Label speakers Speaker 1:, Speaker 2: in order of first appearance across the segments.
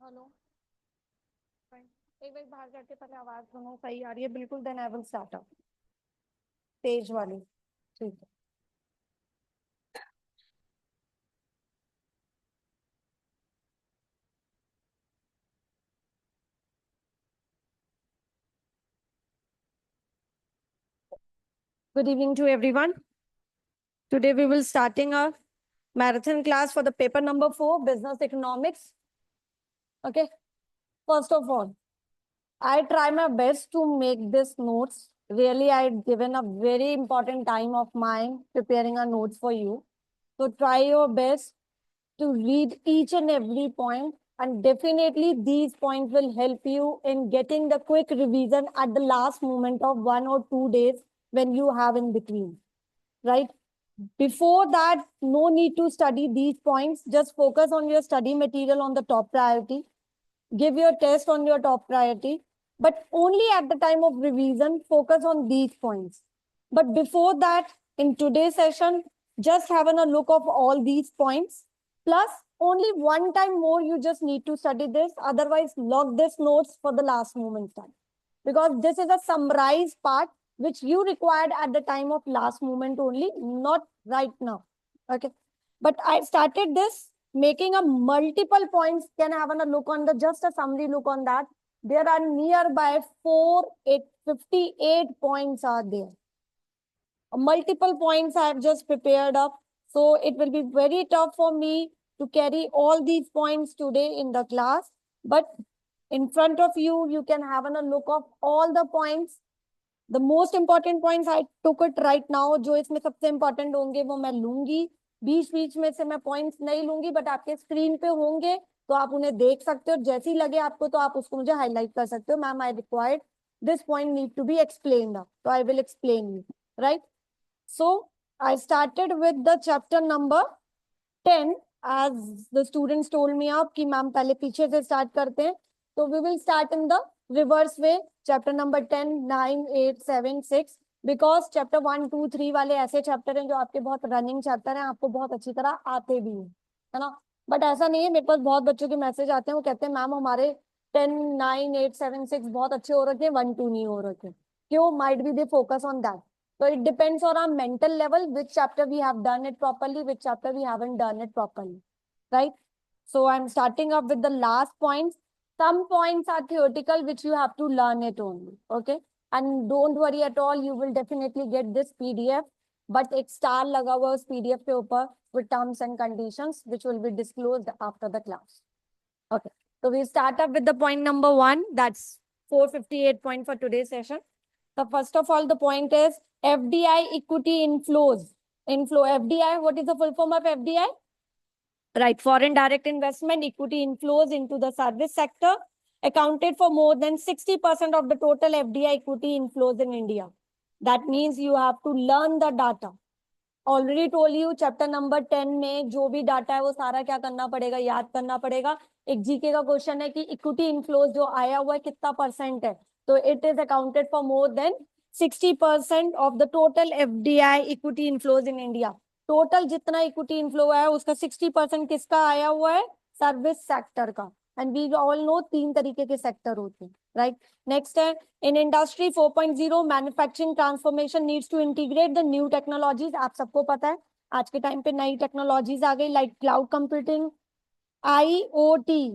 Speaker 1: Hello. एक बार बाहर जाके पहले आवाज सुनो सही आ रही है बिल्कुल, then I will start up तेज वाली। ठीक है। Good evening to everyone. Today we will starting our marathon class for the paper number 4, business economics. Okay. First of all, I try my best to make this notes. Really, I've given a very important time of mine preparing a notes for you. So try your best to read each and every point, and definitely these points will help you in getting the quick revision at the last moment of 1 or 2 days when you have in between, right? Before that, no need to study these points. Just focus on your study material on the top priority. Give your test on your top priority. But only at the time of revision, focus on these points. But before that, in today's session, just having a look of all these points. Plus, only one time more you just need to study this. Otherwise, log this notes for the last moment time. Because this is a summarized part which you required at the time of last moment only, not right now. Okay. But I started this making a multiple points. Can have a look on the just a summary look on that. There are nearby 58 points are there. Multiple points I have just prepared up. So it will be very tough for me to carry all these points today in the class. But in front of you, you can have a look of all the points. The most important points I took it right now. जो इसमें सबसे important होंगे वो मैं लूंगी. बीच बीच में से मैं points नहीं लूंगी, but आपके screen पे होंगे तो आप उन्हें देख सकते हो. जैसे ही लगे आपको तो आप उसको मुझे highlight कर सकते हो. Ma'am, I required this point need to be explained up. So I will explain you, right? So I started with the chapter number 10 as the students told me up कि मैम पहले पीछे से start करते हैं. So we will start in the reverse way. Chapter number 10, 9, 8, 7, 6. Because chapter 1, 2, 3 वाले ऐसे chapter हैं जो आपके बहुत रनिंग चैप्टर हैं, आपको बहुत अच्छी तरह आते भी हैं, है ना? बट ऐसा नहीं है, मेरे पास बहुत बच्चों के मैसेज आते हैं, वो कहते हैं मैम हमारे 10, 9, 8, 7, 6 बहुत अच्छे हो रखे हैं, 1, 2 नहीं हो रखे. क्यों? Might be they focus on that. So it depends on our mental level, which chapter we have done it properly, which chapter we haven't done it properly, right? So I'm starting up with the last points. Some points are theoretical, which you have to learn it only, okay? And don't worry at all, you will definitely get this PDF, but एक star लगा हुआ उस PDF के ऊपर with terms and conditions, which will be disclosed after the class. Okay, so we start up with the point number 1. That's 458 point for today's session. So first of all, the point is FDI equity inflows. Inflow FDI, what is the full form of FDI? Right, foreign direct investment equity inflows into the service sector accounted for more than 60% of the total FDI equity inflows in India. That means you have to learn the data. Already told you chapter number 10 में जो भी data है वो सारा क्या करना पड़ेगा, याद करना पड़ेगा. एक जीके का क्वेश्चन है कि इक्विटी इनफ्लोज जो आया हुआ है कितना परसेंट है, तो it is accounted for more than 60% of the total FDI equity inflows in India. Total जितना इक्विटी इनफ्लो है उसका 60% किसका आया हुआ है? सर्विस सेक्टर का. एंड वी ऑल नो 3 तरीके के सेक्टर होते हैं, राइट? नेक्स्ट है in industry 4.0 manufacturing transformation needs to integrate the new technologies. आप सबको पता है आज के टाइम पे नई टेक्नोलॉजीज आ गई like cloud computing, IoT.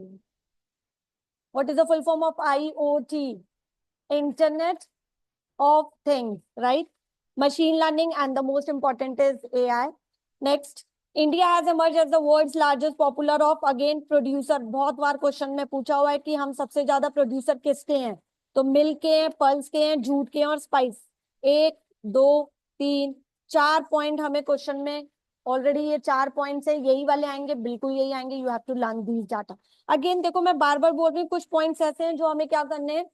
Speaker 1: What is the full form of IoT? Internet of things, right? Machine learning and the most important is AI. Next, India has emerged as the world's largest popular of again producer. बहुत बार question में पूछा हुआ है कि हम सबसे ज्यादा producer किसके हैं, तो मिल्क के हैं, पल्स के हैं, जूट के हैं और स्पाइस. 1, 2, 3, 4 पॉइंट हमें क्वेश्चन में ऑलरेडी ये 4 पॉइंट्स है, यही वाले आएंगे, बिल्कुल यही आएंगे. You have to learn these data. Again देखो मैं बार बार बोल रही हूँ, कुछ पॉइंट्स ऐसे हैं जो हमें क्या करने हैं,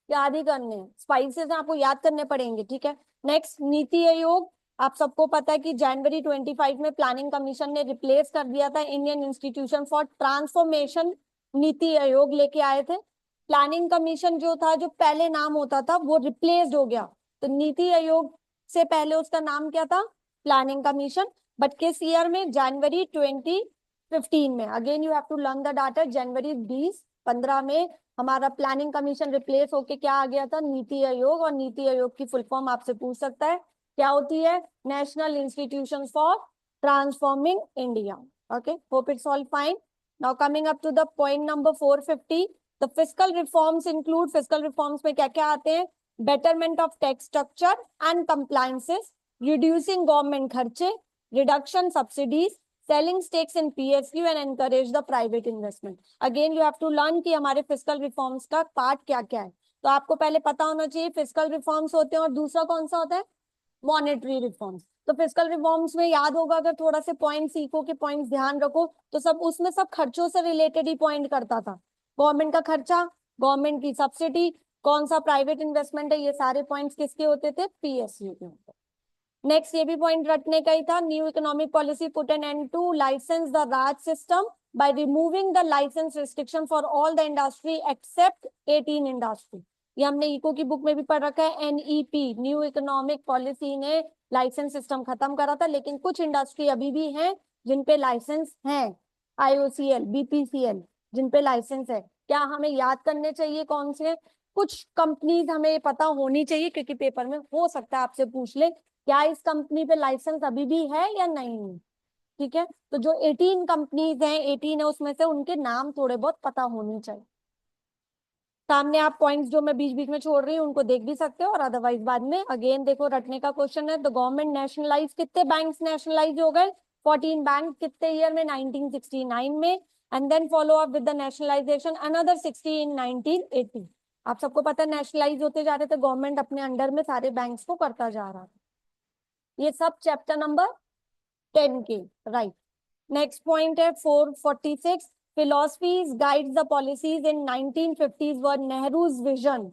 Speaker 1: याद ही करने हैं. स्पाइसेस आपको याद करने पड़ेंगे, ठीक है? नेक्स्ट, नीति आयोग. आप सबको पता है कि जनवरी 25 में प्लानिंग कमीशन ने रिप्लेस कर दिया था Indian institution for transformation. NITI Aayog लेके आए थे. प्लानिंग कमीशन जो था, जो पहले नाम होता था, वो रिप्लेस्ड हो गया. तो नीति आयोग से पहले उसका नाम क्या था? Planning commission. बट किस ईयर में? जनवरी 2015 में. Again you have to learn the data. जनवरी 20 2015 में हमारा प्लानिंग कमीशन रिप्लेस होके क्या आ गया था, नीति आयोग, और नीति आयोग की फुल फॉर्म आपसे पूछ सकता है क्या होती है, national institution for transforming India. Okay, hope it's all fine. Now coming up to the point number 450, the fiscal reforms include, fiscal reforms में क्या क्या आते हैं, betterment of tax structure and compliances, reducing government खर्चे, reduction subsidies, selling stakes in PSU and encourage the private investment. Again you have to learn कि हमारे fiscal reforms का part क्या क्या है। तो आपको पहले पता होना चाहिए fiscal reforms होते हैं और दूसरा कौन सा होता है, मॉनेटरी रिफॉर्म्स। तो फिस्कल रिफॉर्म्स में याद होगा, अगर थोड़ा से पॉइंट सीखो कि पॉइंट्स ध्यान रखो, तो सब उसमें सब खर्चों से रिलेटेड ही पॉइंट करता था। गवर्नमेंट का खर्चा, गवर्नमेंट की सब्सिडी, कौन सा प्राइवेट इन्वेस्टमेंट है, ये सारे पॉइंट्स किसके होते थे, पीएसयू के होते। नेक्स्ट ये भी पॉइंट रटने का ही था, new economic policy put an end to licence the raj system by removing the license restriction for all the industry except 18 industry। ये हमने इको की बुक में भी पढ़ रखा है, एनईपी, न्यू इकोनॉमिक पॉलिसी ने लाइसेंस सिस्टम खत्म करा था, लेकिन कुछ इंडस्ट्री अभी भी हैं जिन पे लाइसेंस है, आईओसीएल, बीपीसीएल, जिन पे लाइसेंस है। क्या हमें याद करने चाहिए कौन से, कुछ कंपनीज हमें पता होनी चाहिए, क्योंकि पेपर में हो सकता है आपसे पूछ ले क्या इस कंपनी पे लाइसेंस अभी भी है या नहीं। ठीक है, तो जो 18 कंपनीज हैं, 18 है उसमें से उनके नाम थोड़े बहुत पता होने चाहिए। सामने आप पॉइंट्स जो मैं बीच बीच में छोड़ रही हूँ उनको देख भी सकते हो, और अदरवाइज बाद में अगेन देखो, रटने का क्वेश्चन है। तो गवर्नमेंट नेशनलाइज, कितने बैंक्स नेशनलाइज हो गए, 14 बैंक, कितने ईयर में, 1969 में, and then follow up with the nationalisation another 60 in 1980। आप सबको पता है नेशनलाइज होते जा रहे थे, गवर्नमेंट अपने अंडर में सारे बैंक्स को करता जा रहा था। ये सब चैप्टर नंबर 10 के, राइट। नेक्स्ट पॉइंट है 446, philosophies guides the policies in 1950s were Nehru's vision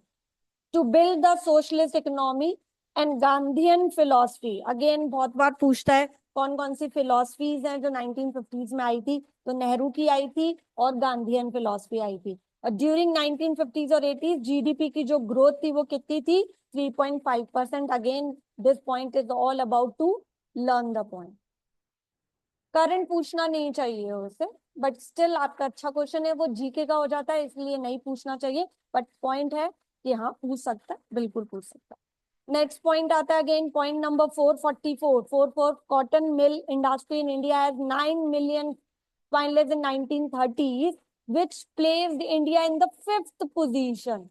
Speaker 1: to build the socialist economy and Gandhian philosophy। Again बहुत बार पूछता है कौन कौन सी फिलोसफीज हैं जो 1950s में आई थी, तो नेहरू की आई थी और गांधीयन फिलोसफी आई थी। और ड्यूरिंग 1950s और 80s जीडीपी की जो ग्रोथ थी वो कितनी थी, 3.5%। Again this point is all about to learn the point. Current पूछना नहीं चाहिए उससे, बट स्टिल आपका अच्छा क्वेश्चन है, वो जीके का हो जाता है इसलिए नहीं पूछना चाहिए, बट पॉइंट है कि हाँ पूछ सकता है, बिल्कुल पूछ सकता है। नेक्स्ट पॉइंट आता है again point number 444, cotton mill industry in India has 9 million finalists in 1930s which placed India in the 5th position।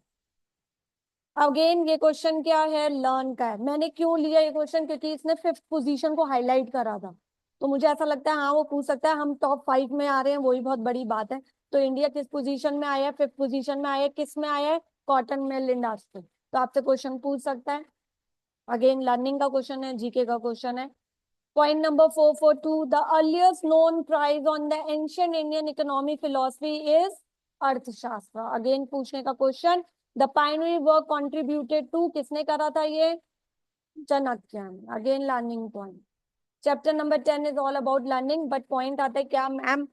Speaker 1: Again ये क्वेश्चन क्या है, लर्न का है। मैंने क्यों लिया ये क्वेश्चन, क्योंकि इसने 5th पोजीशन को हाईलाइट करा था, तो मुझे ऐसा लगता है हाँ वो पूछ सकता है, हम टॉप 5 में आ रहे हैं वही बहुत बड़ी बात है। तो इंडिया किस पोजीशन में आया है, 5th पोजीशन में आया है, किस में आया है, कॉटन मिल इंडस्ट्री। तो आपसे क्वेश्चन पूछ सकता है, अगेन लर्निंग का क्वेश्चन है, जीके का क्वेश्चन है। Point number 442, the earliest known prize on the ancient Indian economic philosophy is Arthashastra. Again पूछने का question, the pioneer work contributed to, किसने करा था ये, Chanakya. Again learning point. Chapter number 10 is all about learning, but point आता है क्या ma'am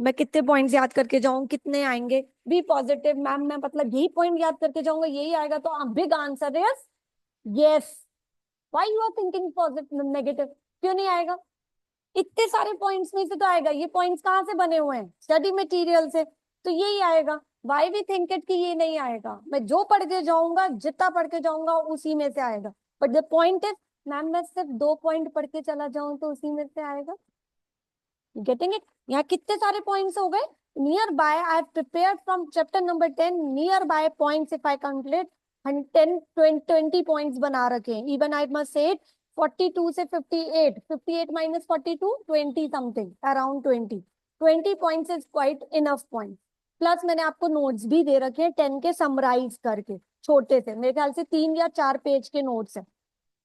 Speaker 1: मैं कितने पॉइंट्स याद करके जाऊं, कितने आएंगे, बी पॉजिटिव मैम, मैं मतलब यही पॉइंट याद करके जाऊंगा यही आएगा, तो big answer is yes. Why you are thinking positive negative, क्यों नहीं आएगा, इतने सारे पॉइंट्स में से तो आएगा। ये पॉइंट्स कहाँ से बने हुए हैं, स्टडी मटेरियल से, तो यही आएगा। व्हाई वी थिंक इट कि ये नहीं आएगा, मैं जो पढ़ के जाऊंगा जितना पढ़ के जाऊंगा उसी में से आएगा। But the point is ma'am मैं सिर्फ 2 पॉइंट पढ़ के चला जाऊं तो उसी में से आएगा, गेटिंग इट। यहाँ कितने सारे पॉइंट्स हो गए, near by I have prepared from chapter number 10 near by points, if I calculate 10 20 points बना रखे हैं। इवन आई मस्ट से 42 से 58, 58 minus 42, 20 something, around 20 points is quite enough point. Plus मैंने आपको नोट्स भी दे रखे हैं 10 के समराइज करके, छोटे से, मेरे ख्याल से 3 या 4 पेज के नोट्स हैं।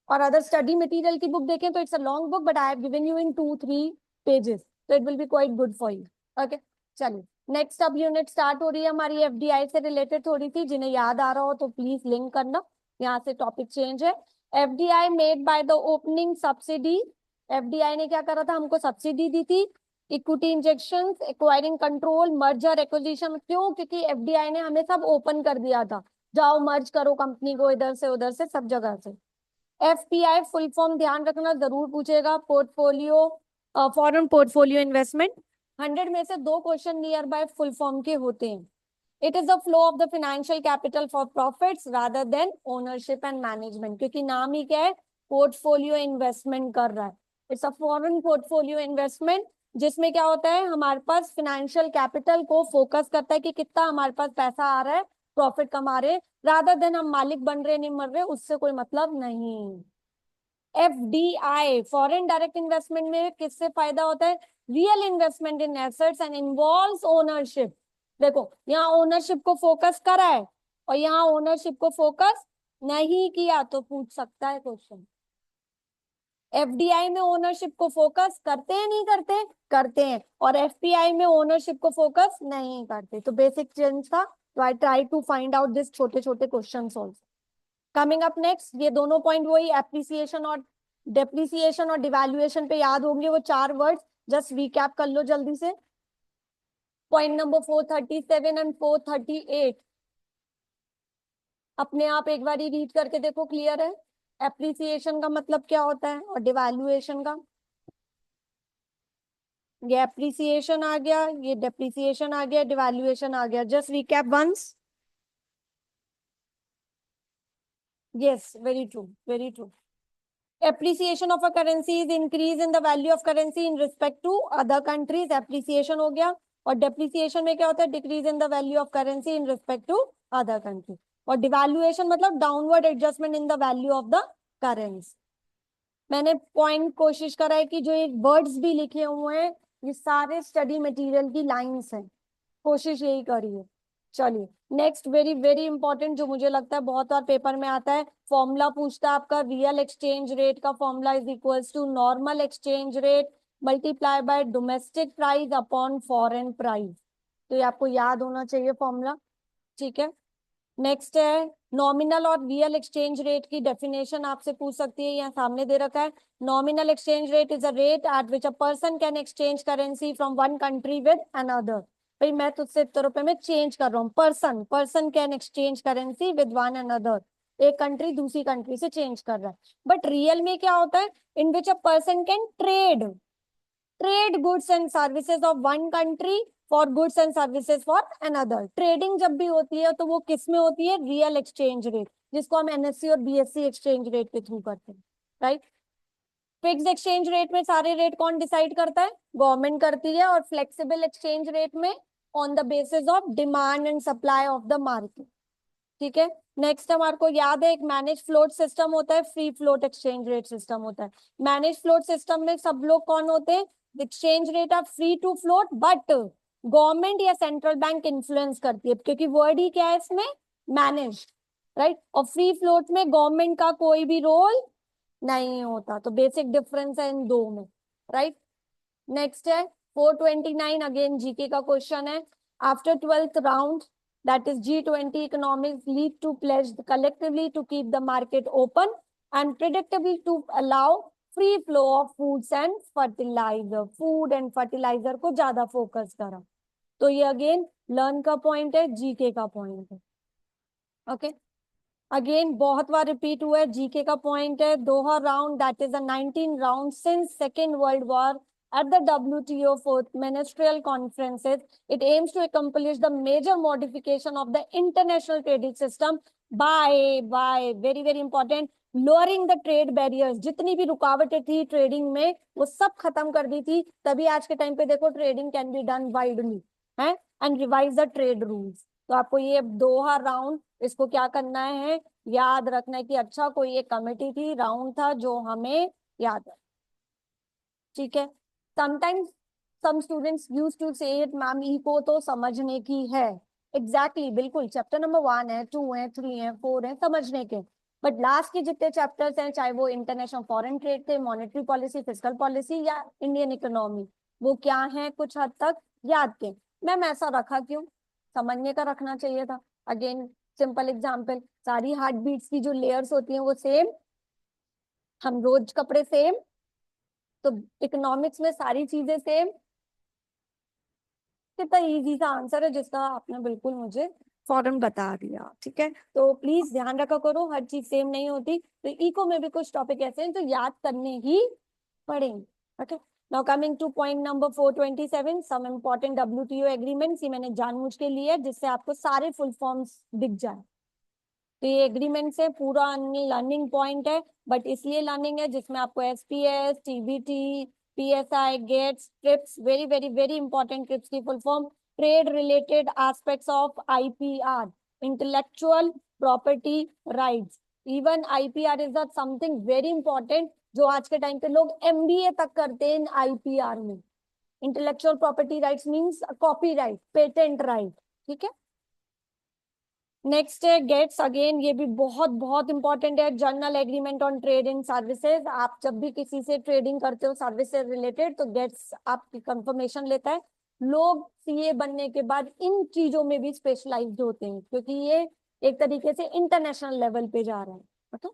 Speaker 1: और अदर स्टडी मटेरियल की बुक देखें तो it's a long book, but I have given you in 2-3 pages, तो it will be quite good for you. Okay, चलिए नेक्स्ट अब यूनिट स्टार्ट हो रही है हमारी एफडीआई से रिलेटेड थोड़ी सी, जिन्हें याद आ रहा हो तो प्लीज लिंक करना, यहाँ से टॉपिक चेंज है। FDI made by the opening subsidy, FDI ने क्या करा था, हमको सब्सिडी दी थी, equity injections, acquiring control, merger acquisition. क्यों, क्योंकि एफडीआई ने हमें सब ओपन कर दिया था, जाओ मर्ज करो कंपनी को, इधर से उधर से सब जगह से। एफपीआई फुल फॉर्म ध्यान रखना, जरूर पूछेगा, पोर्टफोलियो फॉरेन पोर्टफोलियो इन्वेस्टमेंट। 100 में से 2 question near by full form के होते हैं। It is the flow of the financial capital for profits rather than ownership and management, क्योंकि नाम ही क्या है, पोर्टफोलियो इन्वेस्टमेंट कर रहा है। It's a foreign portfolio investment, जिसमें क्या होता है, हमारे पास फाइनेंशियल कैपिटल को फोकस करता है कि कितना हमारे पास पैसा आ रहा है, प्रॉफिट कमा रहे, रादर देन हम मालिक बन रहे नहीं मर रहे, उससे कोई मतलब नहीं। एफडीआई फॉरेन डायरेक्ट इन्वेस्टमेंट में किससे फायदा होता है, real investment in assets and involves ownership. देखो यहाँ ओनरशिप को फोकस करा है और यहाँ ओनरशिप को फोकस नहीं किया, तो पूछ सकता है क्वेश्चन। एफडीआई में ओनरशिप को फोकस करते हैं नहीं करते, करते हैं, और एफपीआई में ओनरशिप को फोकस नहीं करते। तो बेसिक चेंज था, तो I try to find out this छोटे छोटे question also. Coming up next, ये दोनों पॉइंट वही एप्रिसिएशन और डेप्रिसिएशन और डिवैल्यूएशन पे याद होंगे वो चार वर्ड्स, जस्ट रिकैप कर लो जल्दी से। पॉइंट नंबर 437 एंड 438 अपने आप एक बार ही रीड करके देखो, क्लियर है। एप्रिसिएशन का मतलब क्या होता है और डिवैल्यूएशन का, ये एप्रिसिएशन आ गया, ये डेप्रिसिएशन आ गया, डिवैल्यूएशन आ गया, just recap once. Yes, very true, very true. appreciation of a currency is increase in the value of currency in respect to other countries, appreciation हो गया। और depreciation में क्या होता है, decrease in the value of currency in respect to other countries। और devaluation मतलब downward adjustment in the value of the currency। मैंने पॉइंट कोशिश करा है कि जो एक वर्ड्स भी लिखे हुए हैं ये सारे स्टडी मटेरियल की लाइंस हैं, कोशिश यही करिए। चलिए नेक्स्ट, वेरी वेरी इंपॉर्टेंट, जो मुझे लगता है बहुत बार पेपर में आता है, फॉर्मूला पूछता है आपका, रियल एक्सचेंज रेट का formula is equals to normal exchange rate multiply by domestic price upon foreign price. तो ये आपको याद होना चाहिए फॉर्मूला, ठीक है। नेक्स्ट है नॉमिनल और रियल एक्सचेंज रेट की डेफिनेशन आपसे पूछ सकती है, यहाँ सामने दे रखा है। Nominal exchange rate is a rate at which a person can exchange currency from one country with another. भाई मैं तुझसे इतने रुपए में चेंज कर रहा हूँ, person person can exchange currency with one another, एक कंट्री दूसरी कंट्री से चेंज कर रहा है। बट रियल में क्या होता है, in which a person can trade trade goods and services of one country for goods and services for another. Trading जब भी होती है तो वो किस में होती है, रियल एक्सचेंज रेट, जिसको हम एनएससी और बीएससी एक्सचेंज रेट के थ्रू करते हैं, राइट। फिक्स एक्सचेंज रेट में सारे रेट कौन डिसाइड करता है, गवर्नमेंट करती है। और फ्लेक्सिबल एक्सचेंज रेट में on the basis of demand and supply of the market, ठीक है। नेक्स्ट हमारे को याद है एक मैनेज फ्लोट सिस्टम होता है, free float exchange rate system होता है। मैनेज फ्लोट सिस्टम में सब लोग कौन होते हैं, exchange rate are free to float, but government या सेंट्रल बैंक इन्फ्लुएंस करती है, क्योंकि वर्ड ही क्या है इसमें, मैनेज, राइट। और फ्री फ्लोट में गवर्नमेंट का कोई भी रोल नहीं होता, तो बेसिक डिफरेंस है इन दो में, राइट। नेक्स्ट है 429, अगेन जीके का क्वेश्चन है। After 12th round, that is G20 economics lead to pledge collectively to keep the market open and predictably to allow free flow of foods and fertilizer, food and fertilizer को ज्यादा focus करा। तो ये again learn का point है, GK का point है, okay. Again बहुत बार रिपीट हुआ है, जीके का पॉइंट है, Doha round, that is a 19 round since second world war at the WTO fourth ministerial conferences. It aims to accomplish the major modification of the international trading system by very very important lowering the trade barriers। जितनी भी रुकावटें थी trading में वो सब खत्म कर दी थी, तभी आज के टाइम पे देखो trading can be done widely है, and revise the trade rules. तो आपको ये दोहा राउंड इसको क्या करना है, याद रखना है कि अच्छा कोई एक कमेटी थी, राउंड था जो हमें याद है, ठीक है। Sometimes some students use to say it, ma'am E को तो समझने की है, एग्जैक्टली बिल्कुल, चैप्टर नंबर 1 है, 2 है, 3 है, 4 है समझने के, बट लास्ट के जितने चैप्टर्स हैं, चाहे वो इंटरनेशनल फॉरेन ट्रेड थे, मॉनेटरी पॉलिसी, फिस्कल पॉलिसी या इंडियन इकोनॉमी, वो क्या है कुछ हद तक याद के। मैम ऐसा रखा क्यों, समझने का रखना चाहिए था। अगेन सिंपल एग्जाम्पल, सारी हार्ट बीट्स की जो लेयर्स होती हैं वो सेम, हम रोज कपड़े सेम, तो इकोनॉमिक्स में सारी चीजें सेम। कितना इजी सा आंसर है जिसका आपने बिल्कुल मुझे फौरन बता दिया, ठीक है। तो प्लीज ध्यान रखा करो, हर चीज सेम नहीं होती, तो इको में भी कुछ टॉपिक ऐसे हैं जो याद करने ही पड़ेंगे, okay. Now coming to point number 427, some important WTO agreements. ये मैंने जानबूझ के लिए जिससे आपको सारे फुल फॉर्म्स दिख जाए। तो ये एग्रीमेंट से पूरा लर्निंग पॉइंट है, बट इसलिए लर्निंग है जिसमें आपको SPS, TBT, PSI, GATS, TRIPS, very very very important, TRIPS की full form trade related aspects of IPR, intellectual property rights. Even IPR is something very important जो आज के टाइम पे लोग MBA तक करते हैं इन IPR में। Intellectual property rights means copy right, patent right, ठीक है। नेक्स्ट है गेट्स, अगेन ये भी बहुत बहुत इंपॉर्टेंट है, general agreement on trade in services. आप जब भी किसी से ट्रेडिंग करते हो सर्विस से रिलेटेड तो गेट्स आपकी कंफर्मेशन लेता है। लोग CA बनने के बाद इन चीजों में भी स्पेशलाइज्ड होते हैं क्योंकि ये एक तरीके से इंटरनेशनल लेवल पे जा रहा है, ओके।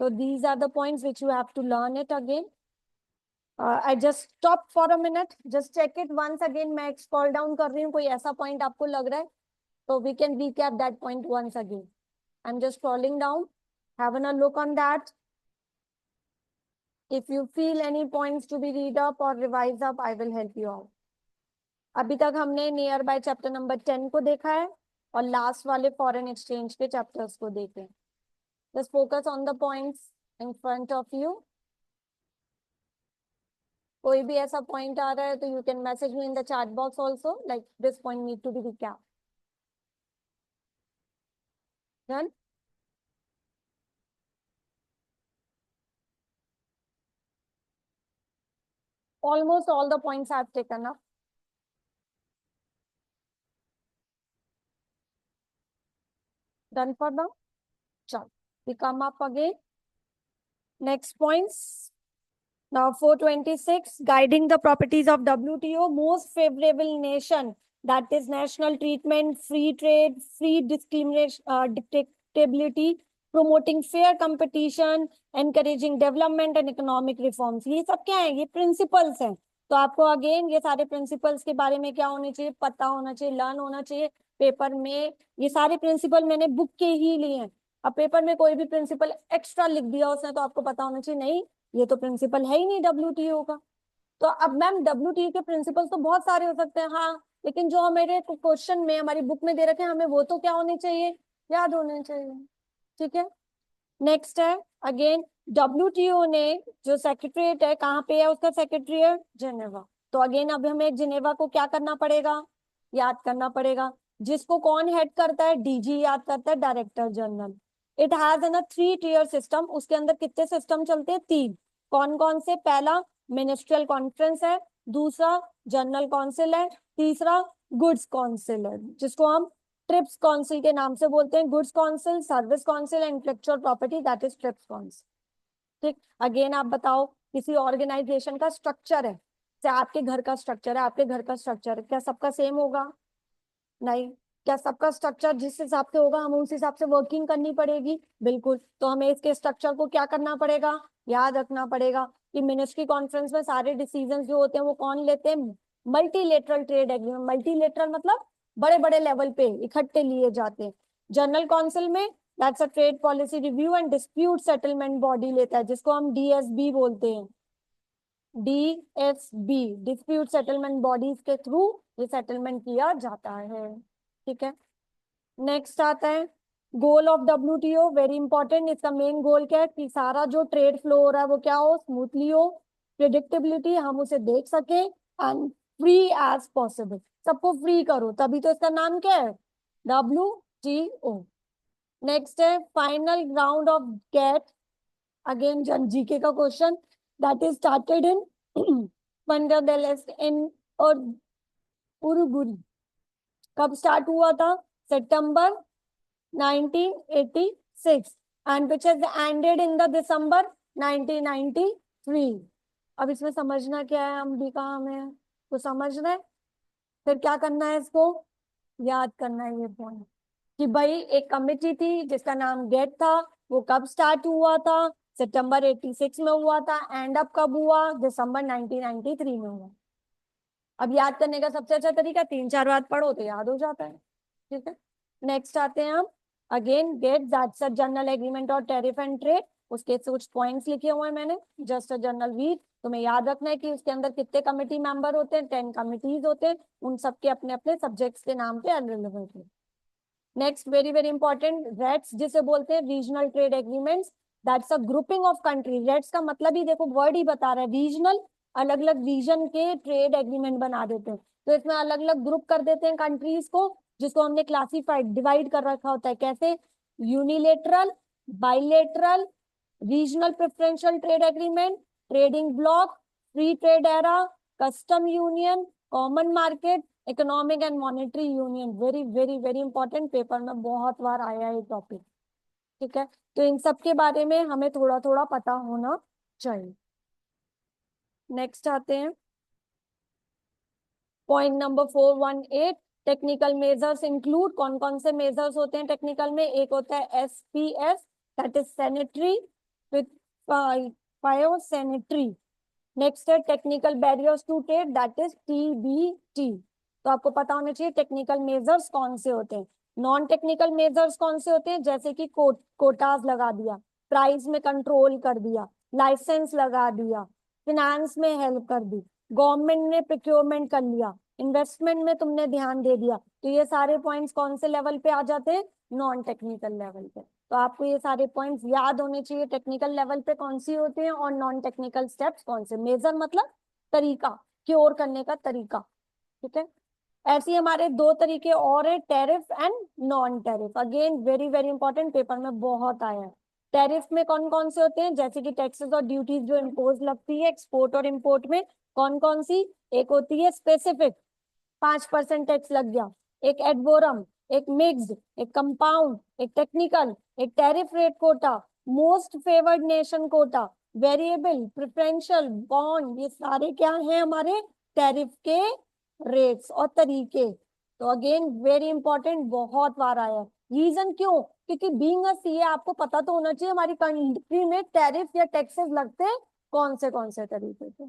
Speaker 1: तो these are the points which you have to learn it again. I just stop for a minute, just check it once again. मैं स्क्रॉल डाउन कर रही हूँ, कोई ऐसा पॉइंट आपको लग रहा है so we can recap that point once again. I'm just scrolling down. Have a look on that. If you feel any points to be read up or revise up, I will help you out. अभी तक हमने near by chapter number 10 को देखा है और last वाले foreign exchange के chapters को देखे। Just focus on the points in front of you. कोई भी ऐसा पॉइंट आ रहा है तो you can message me in the chat box also, like this point need to be recapped. Done? Almost all the points I've taken up. Done for now? Chal. We come up again. Next points. Now 426, guiding the properties of WTO, most favorable nation, that is national treatment, free trade, free discrimination, detectability, promoting fair competition, encouraging development and economic reforms. ये सब क्या है? ये principles हैं। तो आपको again ये सारे प्रिंसिपल्स के बारे में क्या होने चाहिए, पता होना चाहिए, लर्न होना चाहिए पेपर में। ये सारे प्रिंसिपल मैंने बुक के ही लिए हैं। अब पेपर में कोई भी प्रिंसिपल एक्स्ट्रा लिख दिया उसने तो आपको पता होना चाहिए नहीं ये तो प्रिंसिपल है ही नहीं WTO का। तो अब मैम WTO के प्रिंसिपल तो बहुत सारे हो सकते हैं, हाँ, लेकिन जो हमारे क्वेश्चन में हमारी बुक में दे रखे हैं हमें वो तो क्या होने चाहिए, याद होने चाहिए, ठीक है। नेक्स्ट है अगेन WTO ने जो सेक्रेटरीट है कहाँ पे है, उसका सेक्रेटरी है जिनेवा। तो अगेन अब हमें जिनेवा को क्या करना पड़ेगा, याद करना पड़ेगा। जिसको कौन हेड करता है, DG याद करता है, director general. It has N 3 tier system. उसके अंदर कितने सिस्टम चलते हैं, 3। कौन कौन से, पहला मिनिस्ट्रियल कॉन्फ्रेंस है, दूसरा जनरल काउंसिल है, तीसरा गुड्स काउंसिल है जिसको हम ट्रिप्स काउंसिल के नाम से बोलते हैं। Goods council, service council, intellectual property, that is trips council, ठीक। अगेन आप बताओ किसी ऑर्गेनाइजेशन का स्ट्रक्चर है, जैसे आपके घर का स्ट्रक्चर है, आपके घर का स्ट्रक्चर क्या सबका सेम होगा, नहीं। क्या सबका स्ट्रक्चर जिस हिसाब से होगा हमें उस हिसाब से वर्किंग करनी पड़ेगी, बिल्कुल। तो हमें इसके स्ट्रक्चर को क्या करना पड़ेगा, याद रखना पड़ेगा कि मिनिस्ट्री कॉन्फ्रेंस में सारे डिसीजन जो होते हैं वो कौन लेते हैं, मल्टीलेटरल ट्रेड एग्रीमेंट। मल्टीलेटरल मतलब बड़े बड़े लेवल पे इकट्ठे लिए जाते हैं। जनरल काउंसिल में that's a trade policy review and dispute settlement body लेता है जिसको हम DSB बोलते हैं। DSB, डिस्प्यूट सेटलमेंट बॉडीज के थ्रू ये सेटलमेंट किया जाता है, ठीक है। नेक्स्ट आता है goal of WTO, very important. इसका मेन गोल क्या है कि सारा जो ट्रेड फ्लो हो रहा है वो क्या हो, स्मूथली हो, प्रिडिक्टेबिलिटी, हम उसे देख सके, एंड फ्री एज पॉसिबल। सबको फ्री करो, तभी तो इसका नाम क्या है, WTO। नेक्स्ट है final ground of GATT, again GK का question, that is started in Bangladesh in और उरुगुरी। कब स्टार्ट हुआ था, सितंबर 1986 and which has ended in the December 1993। अब इसमें समझना क्या है, हम भी कहाँ में है तो समझ रहे, फिर क्या करना है, इसको याद करना है ये पॉइंट कि भाई एक कमिटी थी जिसका नाम गेट था, वो कब स्टार्ट हुआ था, सितंबर 86 में हुआ था, एंड अप कब हुआ, दिसंबर 1993 में हुआ। अब याद करने का सबसे अच्छा तरीका 3-4 बार पढ़ो तो याद हो जाता है, ठीक है। नेक्स्ट आते हैं हम again get, that's a general agreement और टैरिफ एंड ट्रेड। उसके कुछ पॉइंट्स लिखे हुए हैं मैंने, जस्ट अ जनरल रीड। तुम्हें याद रखना है कि उसके अंदर कितने कमिटी मेंबर होते हैं, 10 कमिटीज होते हैं, उन सबके अपने अपने सब्जेक्ट्स के नाम पे अलग अलग है। Next very very important, rates जिसे बोलते हैं regional trade agreements, that's a grouping of country. Rates का मतलब ही देखो वर्ड ही बता रहा है, रीजनल, अलग अलग रीजन के ट्रेड एग्रीमेंट बना देते हैं। तो इसमें अलग अलग ग्रुप कर देते हैं कंट्रीज को, जिसको हमने क्लासिफाइड डिवाइड कर रखा होता है। कैसे? Unilateral, bilateral, regional preferential trade agreement, trading block, free trade era, custom union, common market, economic and monetary union. Very very very important, paper में बहुत बार आया है टॉपिक। ठीक है, तो इन सब के बारे में हमें थोड़ा थोड़ा पता होना चाहिए। नेक्स्ट आते हैं point number 418, technical measures include. कौन कौन से मेजर्स होते हैं टेक्निकल में? एक होता है SPS, that is sanitary with phytosanitary. Next है technical barriers to trade, that is TBT। तो आपको पता होना चाहिए टेक्निकल मेजर्स कौन से होते हैं। नॉन टेक्निकल मेजर्स कौन से होते हैं? जैसे कि कोटाज लगा दिया, प्राइस में कंट्रोल कर दिया, लाइसेंस लगा दिया, फिनेंस में हेल्प कर दी, गवर्नमेंट ने प्रोक्योरमेंट कर लिया, इन्वेस्टमेंट में तुमने ध्यान दे दिया। तो ये सारे पॉइंट्स कौन से लेवल पे आ जाते हैं? नॉन टेक्निकल लेवल पे। तो आपको ये सारे पॉइंट्स याद होने चाहिए, टेक्निकल लेवल पे कौन सी होते हैं और नॉन टेक्निकल स्टेप्स कौन से। मेजर मतलब तरीका, क्योर करने का तरीका। ठीक है, ऐसे ही हमारे दो तरीके और है, tariff and non tariff. Again very very important, paper में बहुत आया है। टैरिफ में कौन कौन से होते हैं? जैसे कि टैक्सेस और ड्यूटीज जो इम्पोज लगती है एक्सपोर्ट और इम्पोर्ट में, कौन कौन सी? एक होती है स्पेसिफिक, 5% टैक्स लग गया। एक एडवोरम, एक मिक्स्ड, एक कंपाउंड, एक टेक्निकल, एक tariff rate quota, most favoured nation quota, variable, preferential, bond. ये सारे क्या हैं हमारे टैरिफ के रेट्स और तरीके। तो अगेन वेरी इंपॉर्टेंट, बहुत बार आया है। रीजन क्यों? क्योंकि बीइंग अ सीए आपको पता तो होना चाहिए हमारी कंट्री में टैरिफ या टैक्सेस लगते हैं कौन से तरीके से।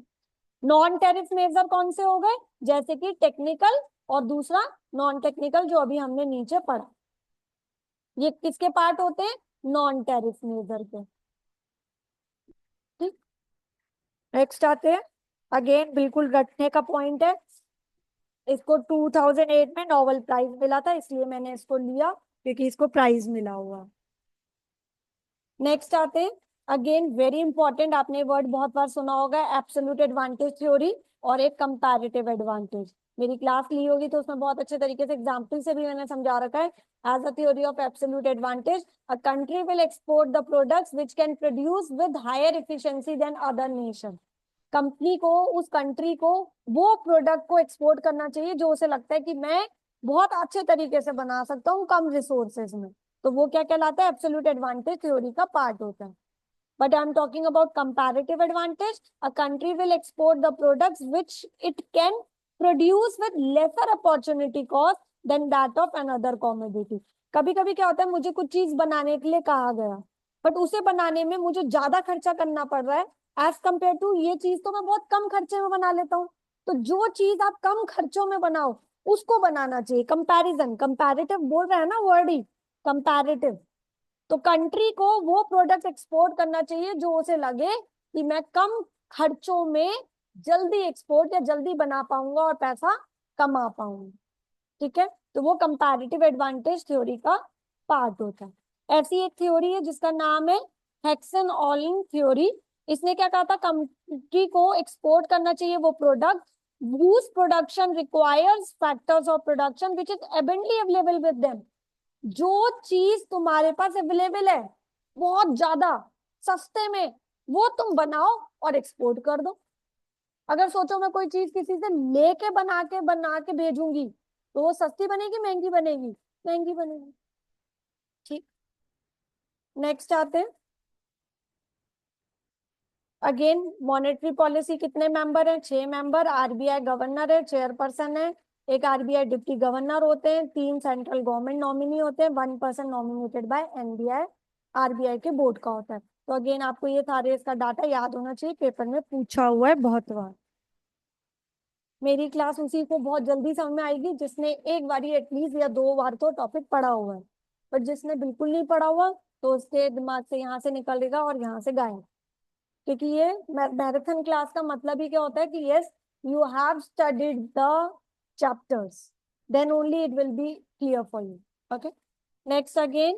Speaker 1: नॉन टैरिफ मेजर कौन से हो गए? जैसे कि टेक्निकल और दूसरा नॉन टेक्निकल, जो अभी हमने नीचे पढ़ा। ये किसके पार्ट होते हैं? नॉन टैरिफ मेजर के। ठीक, नेक्स्ट आते हैं। अगेन बिल्कुल रटने का पॉइंट है, इसको 2008 में नोबेल प्राइज मिला था, इसलिए मैंने इसको लिया क्योंकि इसको प्राइज मिला हुआ। नेक्स्ट आते हैं, अगेन वेरी इंपॉर्टेंट, आपने वर्ड बहुत बार सुना होगा, एब्सोल्यूट एडवांटेज थ्योरी और एक कंपैरेटिव एडवांटेज। मेरी क्लास ली होगी तो उसमें बहुत अच्छे तरीके से एग्जाम्पल से भी मैंने समझा रखा है। As a theory of absolute advantage, a country will export the products which can produce with higher efficiency than other nation. Company को, उस कंट्री को वो प्रोडक्ट को एक्सपोर्ट करना चाहिए जो उसे लगता है कि मैं बहुत अच्छे तरीके से बना सकता हूँ कम रिसोर्सेज में। तो वो क्या कहलाता है? एब्सोल्यूट एडवांटेज थ्योरी का पार्ट होता है। But I am talking about comparative advantage, a country will export the products which it can produce with lesser opportunity cost than that of another commodity. कभी कभी क्या होता है, मुझे कुछ चीज बनाने के लिए कहा गया, बट उसे बनाने में मुझे ज्यादा खर्चा करना पड़ रहा है एज कम्पेयर टू ये चीज तो मैं बहुत कम खर्चे में बना लेता हूँ। तो जो चीज आप कम खर्चों में बनाओ उसको बनाना चाहिए। कंपैरिजन, कंपैरेटिव बोल रहा है ना वर्ड ही, कंपैरेटिव। तो कंट्री को वो प्रोडक्ट एक्सपोर्ट करना चाहिए जो उसे लगे कि मैं कम खर्चों में जल्दी एक्सपोर्ट या जल्दी बना पाऊंगा और पैसा कमा पाऊंगा। ठीक है, तो वो कंपैरेटिव एडवांटेज थ्योरी का पार्ट होता है। ऐसी एक थ्योरी है जिसका नाम है हेक्सन ऑलिंग थ्योरी। इसने क्या कहा था? कंट्री को एक्सपोर्ट करना चाहिए वो product whose production requires factors of production which is abundantly available with them। जो चीज तुम्हारे पास अवेलेबल है बहुत ज्यादा सस्ते में, वो तुम बनाओ और एक्सपोर्ट कर दो। अगर सोचो मैं कोई चीज किसी से लेके बना के भेजूंगी तो वो सस्ती बनेगी महंगी बनेगी? महंगी बनेगी। ठीक, नेक्स्ट आते हैं। अगेन मॉनेटरी पॉलिसी कितने मेंबर हैं? 6 मेंबर। आरबीआई गवर्नर है, चेयरपर्सन है, एक आरबीआई डिप्टी गवर्नर होते हैं, 3 सेंट्रल गवर्नमेंट नॉमिनी होते हैं, 1 person nominated by NBI, RBI के बोर्ड का होता है। तो अगेन आपको ये सारे इसका डाटा याद होना चाहिए, पेपर में पूछा हुआ है बहुत बार। मेरी क्लास उसी को बहुत जल्दी समझ में आएगी जिसने एक बारी एटलीस्ट या 2 बार तो टॉपिक पढ़ा हुआ है। बट जिसने बिल्कुल नहीं पढ़ा हुआ तो उसके दिमाग से यहाँ से निकलेगा और यहाँ से गायब। क्योंकि ये मैराथन क्लास का मतलब ही क्या होता है कि yes you have studied the chapters, then only it will be clear for you. Okay. Next again,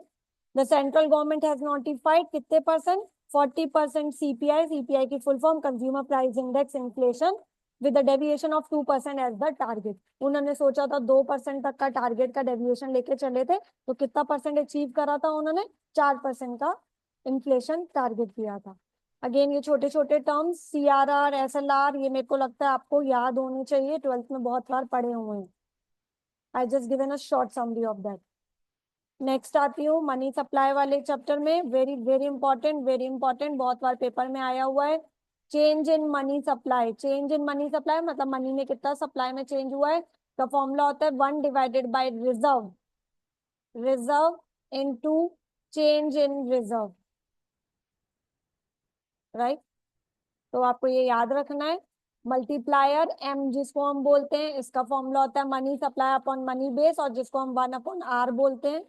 Speaker 1: the central government has notified कितने परसेंट, 40% CPI. CPI की full form consumer price index inflation with the deviation of 2% as the target. उन्होंने सोचा था 2% तक का target का deviation लेके चले थे, तो कितना परसेंट अचीव करा था उन्होंने, 4% का इन्फ्लेशन टारगेट किया था. अगेन ये छोटे छोटे टर्म्स CRR SLR ये मेरे को लगता है आपको याद होने चाहिए, 12th में बहुत बार पढ़े हुए हैं. I just given a short summary of that. Next आती हूँ मनी सप्लाई वाले चैप्टर में. वेरी वेरी इंपॉर्टेंट, बहुत बार पेपर में आया हुआ है. Change in money supply. Change in money supply मतलब मनी में कितना सप्लाई में चेंज हुआ है. तो फॉर्मूला होता है 1 divided by reserve, reserve into change in reserve. Right. तो आपको ये याद रखना है. मल्टीप्लायर एम जिसको हम बोलते हैं, इसका फॉर्मूला होता है money supply upon money base, और जिसको हम 1 अपॉन आर बोलते हैं.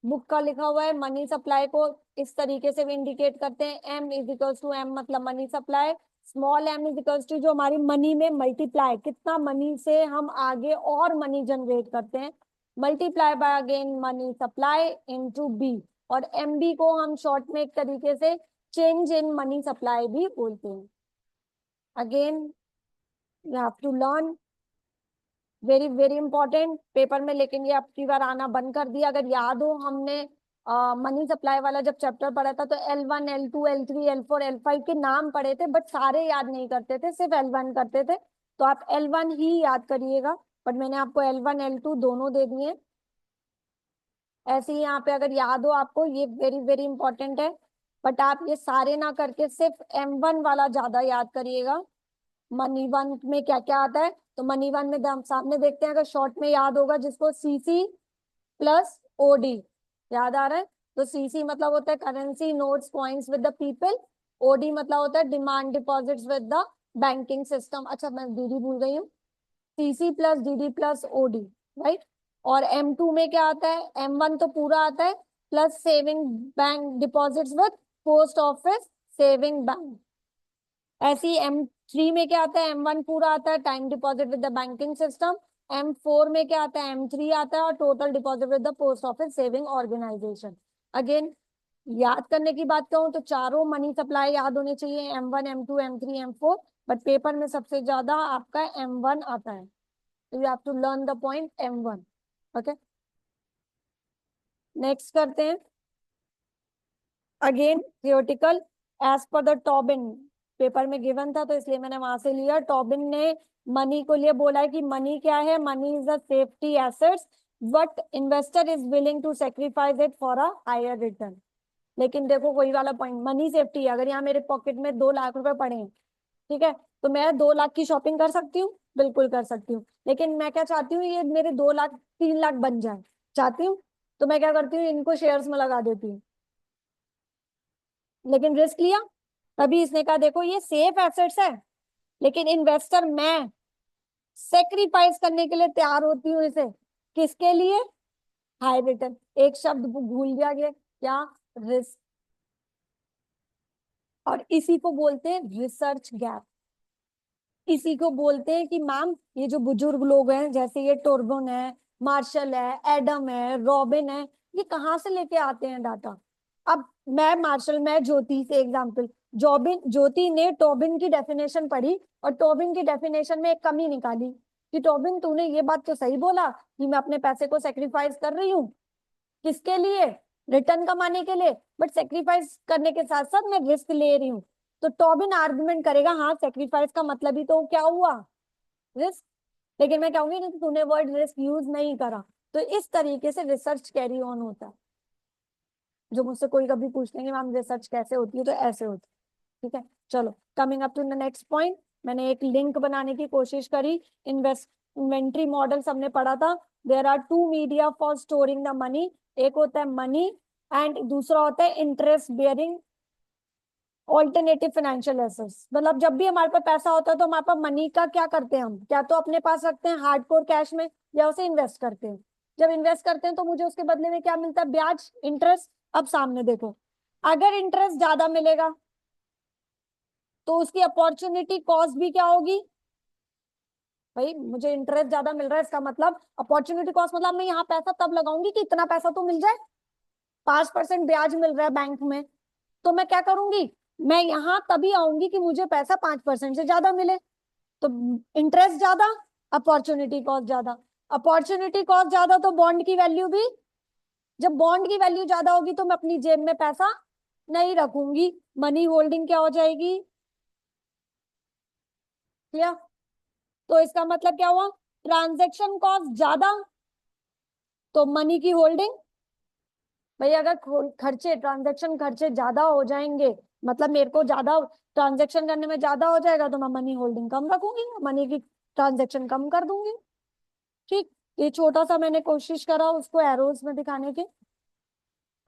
Speaker 1: बुक का लिखा हुआ है मनी सप्लाई को इस तरीके से भी इंडिकेट करते हैं, M is equals to M मतलब money supply, small M is equals to जो हमारी मनी में मल्टीप्लाई कितना मनी से हम आगे और मनी जनरेट करते हैं, multiply by again money supply into B. और एम बी को हम शॉर्ट में एक तरीके से चेंज इन मनी सप्लाई भी बोलते हैं. Again you have to learn, very very important paper में, लेकिन ये आपकी बार आना बंद कर दिया. अगर याद हो हमने मनी सप्लाई वाला जब चैप्टर पढ़ा था तो L1 L2 L3 L4 L5 के नाम पढ़े थे, बट सारे याद नहीं करते थे, सिर्फ L1 करते थे. तो आप L1 ही याद करिएगा, बट मैंने आपको L1 L2 दोनों दे दिए. ऐसे ही यहाँ पे अगर याद हो आपको, ये वेरी वेरी इंपॉर्टेंट है, बट आप ये सारे ना करके सिर्फ M1 वाला ज्यादा याद करिएगा. मनी वन में क्या क्या आता है, तो मनी वन में हम सामने देखते हैं, अगर शॉर्ट में याद होगा जिसको सीसी प्लस ओडी याद आ रहा है, तो सीसी मतलब होता है currency notes coins with the people, OD मतलब होता है demand deposits with the banking system. अच्छा मैं डीडी भूल गई हूँ, CC plus DD plus OD. Right. और M2 में क्या आता है, M1 तो पूरा आता है, plus saving bank deposits with post office saving bank. ऐसी M3 में क्या आता है, M1 पूरा आता है, time deposit with the banking system. M4 में क्या आता है, M3 आता है और total deposit with the post office saving organisation. Again याद करने की बात कहूँ तो चारों मनी सप्लाई याद होने चाहिए, M1 M2 M3 M4, but paper में सबसे ज्यादा आपका M1 आता है. तो you have to learn the point M1. Okay. Next करते हैं. Again theoretical as per the Tobin, paper में गिवन था तो इसलिए मैंने वहां से लिया. टॉबिन ने मनी को लिए बोला है कि मनी क्या है, money is a safety assets but investor is willing to sacrifice it for a higher return. लेकिन देखो वही वाला पॉइंट, मनी सेफ्टी है. अगर यहाँ मेरे पॉकेट में 2 लाख रुपए पड़े हैं, ठीक है, तो मैं 2 लाख की शॉपिंग कर सकती हूँ, बिल्कुल कर सकती हूँ. लेकिन मैं क्या चाहती हूँ, ये मेरे 2 लाख 3 लाख बन जाए चाहती हूँ, तो मैं क्या करती हूँ, इनको शेयर्स में लगा देती हूँ. लेकिन रिस्क लिया, तभी इसने कहा देखो ये सेफ एसेट्स है, लेकिन इन्वेस्टर मैं सेक्रीफाइस करने के लिए तैयार होती हूँ इसे. किसके लिए, हाई रिटर्न. एक शब्द भूल गया गया क्या, रिस्क. और इसी को बोलते हैं रिसर्च गैप. इसी को बोलते हैं कि मैम ये जो बुजुर्ग लोग हैं जैसे ये टोरबन है, मार्शल है, एडम है, रॉबिन है, ये कहाँ से लेके आते हैं डाटा. अब मैं ज्योति से एग्जांपल, ज्योति ने टोबिन की डेफिनेशन पढ़ी और टोबिन की डेफिनेशन में एक कमी निकाली कि टोबिन तूने ये बात तो सही बोला कि मैं अपने पैसे को सेक्रीफाइस कर रही हूँ, किसके लिए, रिटर्न कमाने के लिए, बट सेक्रीफाइस करने के साथ साथ मैं रिस्क ले रही हूँ. तो टॉबिन आर्गुमेंट करेगा हाँ सेक्रीफाइस का मतलब ही तो क्या हुआ, रिस्क. लेकिन मैं कहूंगी नहीं, तूने वर्ड रिस्क यूज नहीं करा. तो इस तरीके से रिसर्च कैरी ऑन होता है. जो मुझसे कोई कभी पूछ लेंगे मैम रिसर्च कैसे होती है, तो ऐसे होती है. ठीक है. चलो coming up to the next point. मैंने एक लिंक बनाने की कोशिश करी. इन्वेंट्री मॉडल सबने पढ़ा था. There are 2 media for storing the money. एक होता है मनी एंड दूसरा होता है interest bearing alternative financial assets. मतलब जब भी हमारे पास पैसा होता है तो हमारे पास मनी का क्या करते हैं, हम क्या तो अपने पास रखते हैं हार्डकोर कैश में, या उसे इन्वेस्ट करते हैं. जब इन्वेस्ट करते हैं तो मुझे उसके बदले में क्या मिलता है, ब्याज, इंटरेस्ट. अब सामने देखो, अगर इंटरेस्ट ज्यादा मिलेगा तो उसकी अपॉर्चुनिटी कॉस्ट भी क्या होगी? भाई मुझे इंटरेस्ट ज्यादा मिल रहा है, इसका मतलब अपॉर्चुनिटी कॉस्ट मतलब मैं यहाँ पैसा तब लगाऊंगी कि इतना पैसा तो मिल जाए। 5% ब्याज मिल रहा है बैंक में, तो मैं क्या करूंगी? मैं यहाँ तभी आऊंगी कि मुझे पैसा 5% से ज्यादा मिले। तो इंटरेस्ट ज्यादा, अपॉर्चुनिटी कॉस्ट ज्यादा। अपॉर्चुनिटी कॉस्ट ज्यादा तो बॉन्ड की वैल्यू भी, जब बॉन्ड की वैल्यू ज्यादा होगी तो मैं अपनी जेब में पैसा नहीं रखूंगी, मनी होल्डिंग क्या हो जाएगी? क्लियर? तो इसका मतलब क्या हुआ? ट्रांजैक्शन कॉस्ट ज्यादा तो मनी की होल्डिंग। भाई अगर खर्चे, ट्रांजैक्शन खर्चे ज्यादा हो जाएंगे, मतलब मेरे को ज्यादा ट्रांजैक्शन करने में ज्यादा हो जाएगा, तो मैं मनी होल्डिंग कम रखूंगी, मनी की ट्रांजैक्शन कम कर दूंगी। ठीक, ये छोटा सा मैंने कोशिश करा उसको एरोज में दिखाने की।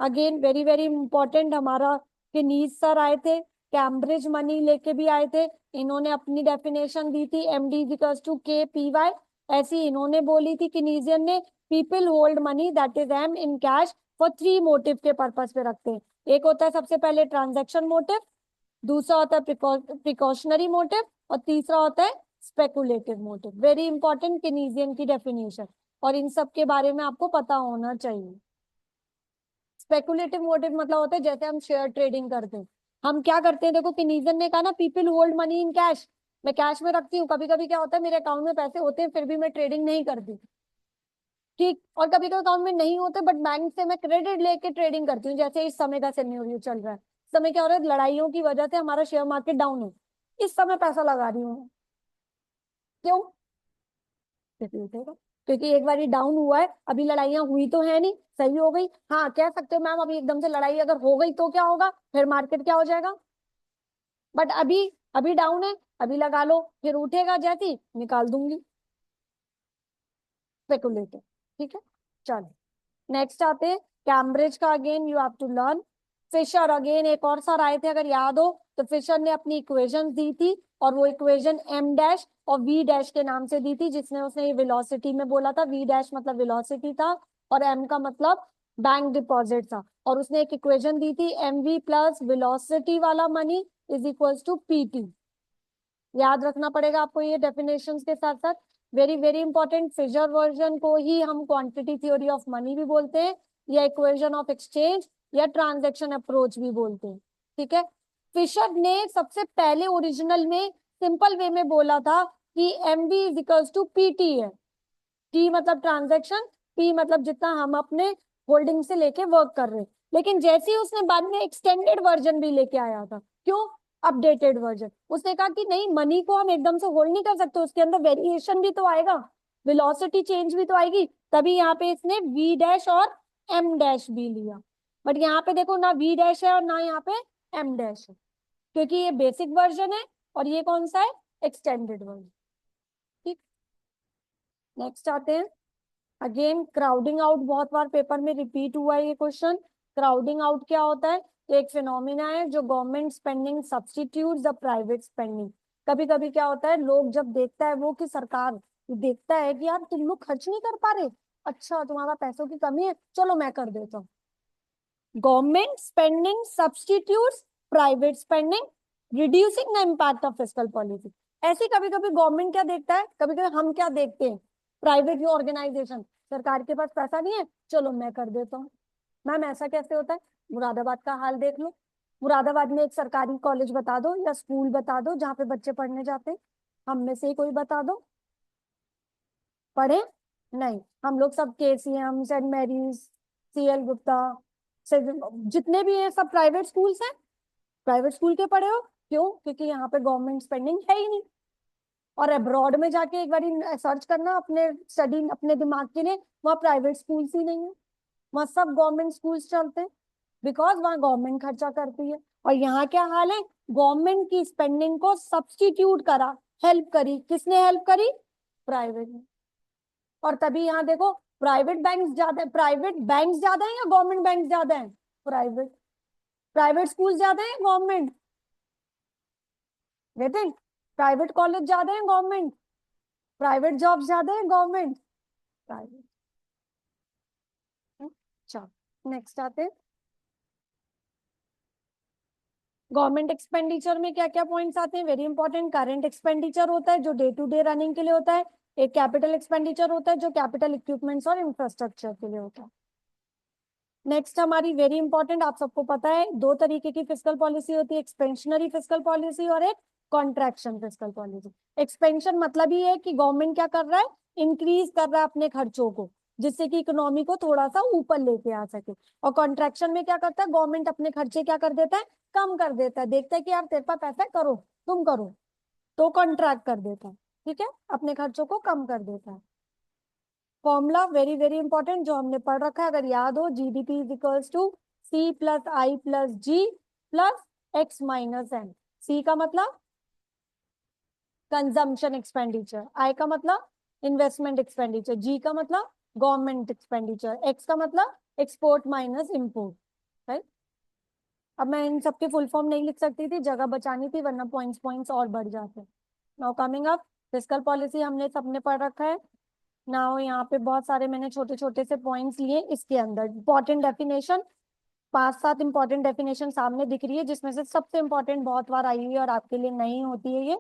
Speaker 1: अगेन वेरी वेरी इंपॉर्टेंट, हमारा किनीज सर आए थे, कैम्ब्रिज मनी लेके भी आए थे। इन्होंने अपनी डेफिनेशन दी थी, MD equals to K P Y. ऐसी इन्होंने बोली थी किनीजियन ने, people hold money that is M in cash for three motive के पर्पस पे रखते हैं। एक होता है सबसे पहले ट्रांजैक्शन मोटिव, दूसरा होता है प्रिकॉशनरी मोटिव, और तीसरा होता है स्पेकुलेटिव मोटिव। वेरी इंपॉर्टेंट किनीजियन की डेफिनेशन, और इन सब के बारे में आपको पता होना चाहिए। स्पेकुलेटिव मोटिव मतलब होता है जैसे हम शेयर ट्रेडिंग करते हैं। हम क्या करते हैं, देखो किनीजन ने कहा ना people hold money in cash, मैं कैश में रखती हूँ। कभी कभी क्या होता है मेरे अकाउंट में पैसे होते हैं फिर भी मैं ट्रेडिंग नहीं करती। ठीक, और कभी कभी अकाउंट में नहीं होते बट बैंक से मैं क्रेडिट लेके ट्रेडिंग करती हूँ, जैसे इस समय का सिनेरियो चल रहा है। इस समय क्या हो रहा है, लड़ाइयों की वजह से हमारा शेयर मार्केट डाउन है, इस समय पैसा लगा रही हूँ। क्यों? क्योंकि एक बार डाउन हुआ है, अभी लड़ाइयां हुई तो है नहीं, सही हो गई। हाँ कह सकते हो मैम अभी एकदम से लड़ाई अगर हो गई तो क्या होगा, फिर मार्केट क्या हो जाएगा। बट अभी, अभी डाउन है, अभी लगा लो, फिर उठेगा जैसी निकाल दूंगी। स्पेकुलेटिव। ठीक है, चलो नेक्स्ट आते हैं कैम्ब्रिज का। Again you have to learn. Fisher, again एक और सर आए थे अगर याद हो तो, फिशर ने अपनी इक्वेशन दी थी, और वो इक्वेशन एम डैश और वी डैश के नाम से दी थी, जिसने उसने ये वेलोसिटी में बोला था। वी डैश मतलब वेलोसिटी था, और एम का मतलब बैंक डिपॉजिट था। और उसने एक इक्वेशन दी थी, एम वी प्लस वेलोसिटी वाला money is equals to P T. याद रखना पड़ेगा आपको ये डेफिनेशन के साथ साथ। Very very important, Fisher version को ही हम क्वांटिटी थ्योरी ऑफ मनी भी बोलते हैं, या इक्वेशन ऑफ एक्सचेंज, या ट्रांजैक्शन अप्रोच भी बोलते हैं। ठीक है, फिशर ने सबसे पहले ओरिजिनल में सिंपल वे में बोला था कि M B is equals to P T है। टी मतलब ट्रांजैक्शन, पी मतलब जितना हम अपने होल्डिंग से लेके वर्क कर रहे हैं। लेकिन जैसे ही उसने बाद में एक्सटेंडेड वर्जन भी लेके आया था, क्यों? Updated version. उसने कहा कि नहीं, मनी को हम एकदम से होल्ड नहीं कर सकते, उसके अंदर वेरिएशन भी तो आएगा, वेलोसिटी चेंज भी तो आएगी। तभी यहाँ पे इसने वी डैश और एम डैश भी लिया। बट यहाँ पे देखो ना वी डैश है और ना यहाँ पे एम डैश है, क्योंकि ये बेसिक वर्जन है और ये कौन सा है, एक्सटेंडेड वर्जन। ठीक, नेक्स्ट आते हैं। अगेन क्राउडिंग आउट बहुत बार पेपर में रिपीट हुआ है ये क्वेश्चन। क्राउडिंग आउट क्या होता है? तो एक फिनोमिना है जो government spending substitute the private spending. कभी कभी क्या होता है, लोग जब देखता है वो कि सरकार देखता है कि यार तुम लोग खर्च नहीं कर पा रहे, अच्छा तुम्हारा पैसों की कमी है, चलो मैं कर देता हूँ। Government spending substitutes private spending, reducing the impact of fiscal policy. ऐसे कभी कभी गवर्नमेंट क्या देखता है, कभी कभी हम क्या देखते हैं, प्राइवेट ऑर्गेनाइजेशन, सरकार के पास पैसा नहीं है, चलो मैं कर देता हूँ। मैम ऐसा कैसे होता है? मुरादाबाद का हाल देख लो। मुरादाबाद में एक सरकारी कॉलेज बता दो या स्कूल बता दो जहाँ पे बच्चे पढ़ने जाते हैं, हम में से ही कोई बता दो। पढ़े? नहीं, हम लोग सब KCM, Saint Mary's, CL Gupta से, जितने भी हैं सब प्राइवेट स्कूल्स हैं। प्राइवेट स्कूल के पढ़े हो, क्यों? क्योंकि यहाँ पे गवर्नमेंट स्पेंडिंग है ही नहीं। और अब्रॉड में जाके एक बार सर्च करना अपने स्टडी, अपने दिमाग के लिए, वहाँ प्राइवेट स्कूल्स ही नहीं है, वहाँ सब गवर्नमेंट स्कूल्स चलते हैं, बिकॉज वहाँ गवर्नमेंट खर्चा करती है। और यहाँ क्या हाल है, गवर्नमेंट की स्पेंडिंग को सब्स्टिट्यूट करा, हेल्प करी, किसने हेल्प करी? प्राइवेट ने। और तभी यहाँ देखो प्राइवेट बैंक ज्यादा है, प्राइवेट बैंक ज्यादा है या गवर्नमेंट बैंक ज्यादा है? प्राइवेट। प्राइवेट स्कूल ज्यादा है गवर्नमेंट? गेटिंग? प्राइवेट कॉलेज ज्यादा है गवर्नमेंट? प्राइवेट जॉब ज्यादा है गवर्नमेंट? प्राइवेट। चलो नेक्स्ट आते हैं। गवर्नमेंट एक्सपेंडिचर में क्या क्या पॉइंट्स आते हैं, वेरी इंपॉर्टेंट। करंट एक्सपेंडिचर होता है जो डे टू डे रनिंग के लिए होता है। एक कैपिटल एक्सपेंडिचर होता है जो कैपिटल इक्विपमेंट्स और इंफ्रास्ट्रक्चर के लिए होता है। नेक्स्ट हमारी वेरी इंपॉर्टेंट, आप सबको पता है दो तरीके की फिस्कल पॉलिसी होती है, एक्सपेंशनरी फिस्कल पॉलिसी और एक कॉन्ट्रैक्शन फिस्कल पॉलिसी। एक्सपेंशन मतलब ही है कि गवर्नमेंट क्या कर रहा है, इंक्रीज कर रहा है अपने खर्चों को, जिससे कि इकोनॉमी को थोड़ा सा ऊपर लेके आ सके। और कॉन्ट्रैक्शन में क्या करता है, गवर्नमेंट अपने खर्चे क्या कर देता है, कम कर देता है। देखता है कि यार तेरे पास पैसा है, करो, तुम करो, तो कॉन्ट्रैक्ट कर देता है। ठीक है, अपने खर्चों को कम कर देता है। फॉर्मूला वेरी वेरी इंपॉर्टेंट जो हमने पढ़ रखा है, अगर याद हो, GDP is equals to C plus I plus G plus X minus N. C का मतलब कंजम्पशन एक्सपेंडिचर, आई का मतलब इन्वेस्टमेंट एक्सपेंडिचर, जी का मतलब गवर्नमेंट एक्सपेंडिचर, एक्स का मतलब एक्सपोर्ट माइनस इम्पोर्ट। राइट। अब मैं इन सबके फुल फॉर्म नहीं लिख सकती थी, जगह बचानी थी, वरना पॉइंट्स पॉइंट्स और बढ़ जाते। Now coming up, fiscal policy हमने सबने पढ़ रखा है। नाउ यहाँ पे बहुत सारे मैंने छोटे छोटे से पॉइंट्स लिए, इसके अंदर इंपॉर्टेंट डेफिनेशन, 5-7 इंपॉर्टेंट डेफिनेशन सामने दिख रही है, जिसमें से सबसे इंपॉर्टेंट बहुत बार आई हुई है और आपके लिए नहीं होती है ये।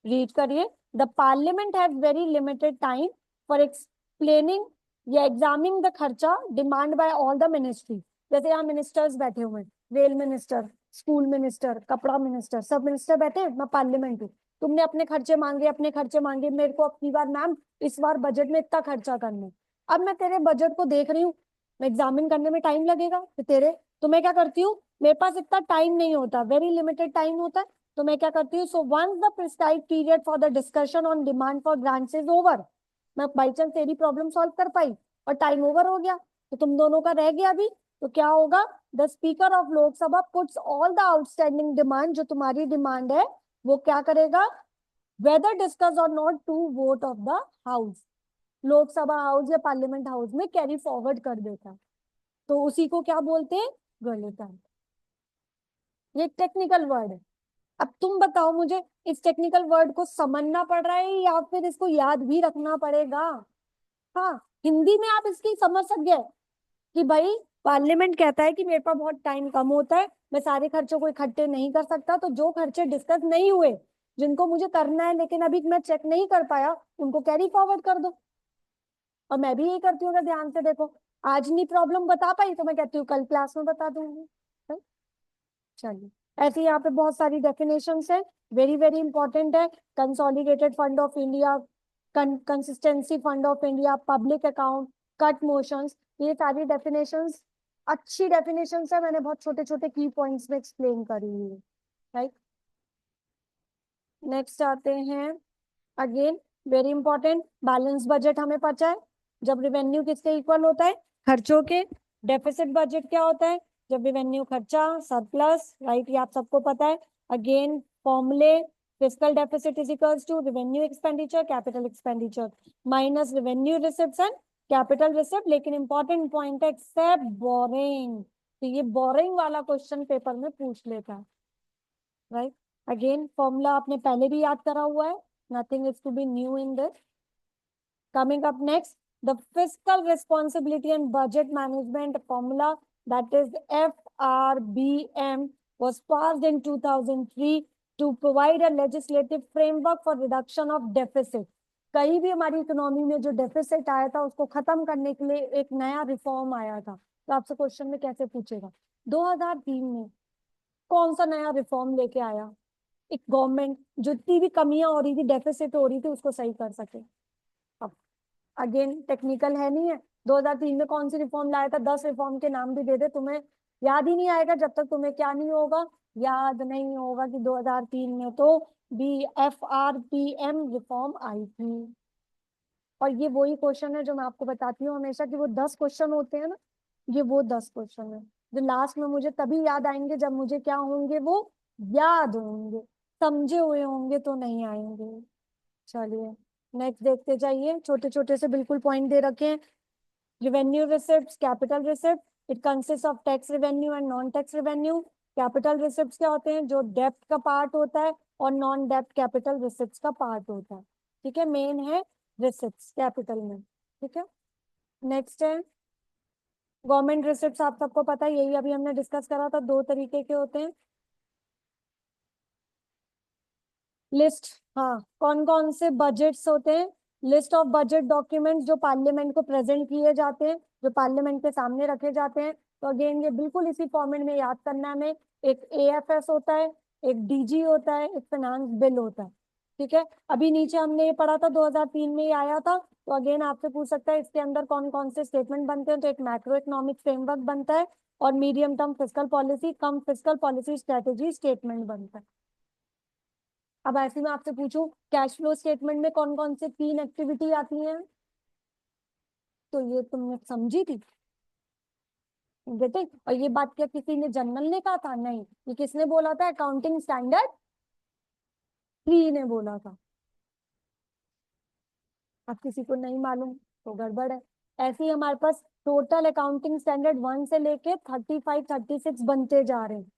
Speaker 1: रीड करिए। The parliament has very limited time for explaining या एग्जामिनिंग द खर्चा demand by all the ministry. जैसे यहाँ मिनिस्टर्स बैठे हुए हैं, रेल मिनिस्टर, स्कूल मिनिस्टर, कपड़ा मिनिस्टर, सब मिनिस्टर बैठे हैं, मैं पार्लियामेंट हूँ। तुमने अपने खर्चे मांगे, अपने खर्चे मांगे मेरे को, अपनी बार मैम इस बार बजट में इतना खर्चा करना है। अब मैं तेरे बजट को देख रही हूँ, मैं एग्जामिन करने में टाइम लगेगा तो तेरे, तो मैं क्या करती हूँ, मेरे पास इतना टाइम नहीं होता, वेरी लिमिटेड टाइम होता है, तो मैं क्या करती हूँ, so once the prescribed period for the discussion on demand for grants is over, मैं बाई चांस तेरी प्रॉब्लम सॉल्व कर पाई और टाइम ओवर हो गया, तो तुम दोनों का रह गया अभी, तो क्या होगा, the speaker of Lok Sabha puts all the outstanding demand, जो तुम्हारी डिमांड है वो क्या करेगा, वेदर डिस्कस और not to vote of the house, Lok Sabha house या पार्लियामेंट हाउस में कैरी फॉरवर्ड कर देता, तो उसी को क्या बोलते हैं, गलत। ये टेक्निकल वर्ड है। अब तुम बताओ मुझे, इस टेक्निकल वर्ड को समझना पड़ रहा है या फिर इसको याद भी रखना पड़ेगा। हाँ, हिंदी में आप इसकी समझ सक गए कि भाई पार्लियामेंट कहता है कि मेरे पास बहुत टाइम कम होता है, मैं सारे खर्चों को इकट्ठे नहीं कर सकता, तो जो खर्चे डिस्कस नहीं हुए, जिनको मुझे करना है लेकिन अभी मैं चेक नहीं कर पाया, उनको कैरी फॉरवर्ड कर दो। और मैं भी यही करती हूँ, अगर ध्यान से देखो, आज नहीं प्रॉब्लम बता पाई तो मैं कहती हूँ कल क्लास में बता दूंगी। चलिए, ऐसे यहाँ पे बहुत सारी डेफिनेशंस है, वेरी वेरी इंपॉर्टेंट है। Consolidated fund of India, consistency fund of India, public account, cut motions, ये सारी डेफिनेशंस अच्छी डेफिनेशंस है, मैंने बहुत छोटे छोटे की पॉइंट्स में एक्सप्लेन करी हुई है। राइट। नेक्स्ट आते हैं, again very important, balance budget हमें पता है, जब रिवेन्यू किसके इक्वल होता है, खर्चों के। डेफिसिट बजट क्या होता है, जब रिवेन्यू खर्चा सरप्लस, राइट, ये आप सबको पता है। अगेन फॉर्मूले, fiscal deficit is equals to revenue expenditure capital expenditure minus revenue receipts and capital receipt. लेकिन इंपॉर्टेंट पॉइंट है, एक्सेप्ट बोरिंग, तो ये बोरिंग वाला क्वेश्चन पेपर में पूछ लेता है। राइट। अगेन फॉर्मूला आपने पहले भी याद करा हुआ है, nothing is to be new in this. Coming up next, the fiscal responsibility and budget management formula, that is FRBM, was passed in 2003 to provide a legislative framework for reduction of deficit. कहीं भी हमारी economy में जो deficit आया था उसको खत्म करने के लिए एक नया रिफॉर्म आया था, तो आपसे क्वेश्चन में कैसे पूछेगा, 2003 में कौन सा नया रिफॉर्म लेके आया, एक गवर्नमेंट जो इतनी भी कमियां हो रही थी, डेफिसिट हो रही थी, उसको सही कर सके। अब अगेन टेक्निकल है नहीं है, 2003 में कौन सी रिफॉर्म लाया था, 10 रिफॉर्म के नाम भी दे दे, तुम्हें याद ही नहीं आएगा जब तक तुम्हें क्या नहीं होगा, याद नहीं होगा कि 2003 में तो BFRPM रिफॉर्म आई थी। और ये वही क्वेश्चन है जो मैं आपको बताती हूँ हमेशा कि वो 10 क्वेश्चन होते हैं ना, ये वो 10 क्वेश्चन है जो लास्ट में मुझे तभी याद आएंगे जब मुझे क्या होंगे, वो याद होंगे, समझे हुए होंगे तो नहीं आएंगे। चलिए नेक्स्ट देखते जाइए, छोटे छोटे से बिल्कुल पॉइंट दे रखे हैं। Revenue receipts, capital receipt, it consist of tax revenue and non tax revenue. Capital receipts क्या होते हैं, जो डेप्ट का पार्ट होता है, और नॉन डेप्ट कैपिटल रिसिप्ट्स का पार्ट होता है। ठीक है, मेन है रिसिप्ट्स कैपिटल में। ठीक है, नेक्स्ट है गवर्नमेंट रिसिप्ट्स, आप सबको पता है, यही अभी हमने डिस्कस करा था, दो तरीके के होते हैं, लिस्ट, हाँ, कौन कौन से बजट्स होते हैं, लिस्ट ऑफ बजट डॉक्यूमेंट्स जो पार्लियामेंट को प्रेजेंट किए जाते हैं, जो पार्लियामेंट के सामने रखे जाते हैं। तो अगेन ये बिल्कुल इसी फॉर्मेट में याद करना है हमें। एक एएफएस होता है, एक डीजी होता है, एक फाइनेंस बिल होता है। ठीक है, अभी नीचे हमने ये पढ़ा था 2003 में ये आया था। तो अगेन आपसे पूछ सकता है इसके अंदर कौन कौन से स्टेटमेंट बनते हैं। तो एक मैक्रो इकोनॉमिक फ्रेमवर्क बनता है, और मीडियम टर्म फिस्कल पॉलिसी कम फिस्कल पॉलिसी स्ट्रेटेजी स्टेटमेंट बनता है। अब ऐसे में आपसे पूछूं, कैश फ्लो स्टेटमेंट में कौन कौन से तीन एक्टिविटी आती हैं, तो ये तुमने समझी थी बेटे। और ये बात क्या किसी ने जनरल ने कहा था? नहीं, ये किसने बोला था? अकाउंटिंग स्टैंडर्ड 3 ने बोला था। अब किसी को नहीं मालूम तो गड़बड़ है। ऐसे ही हमारे पास टोटल अकाउंटिंग स्टैंडर्ड 1 से लेके 35 36 बनते जा रहे हैं।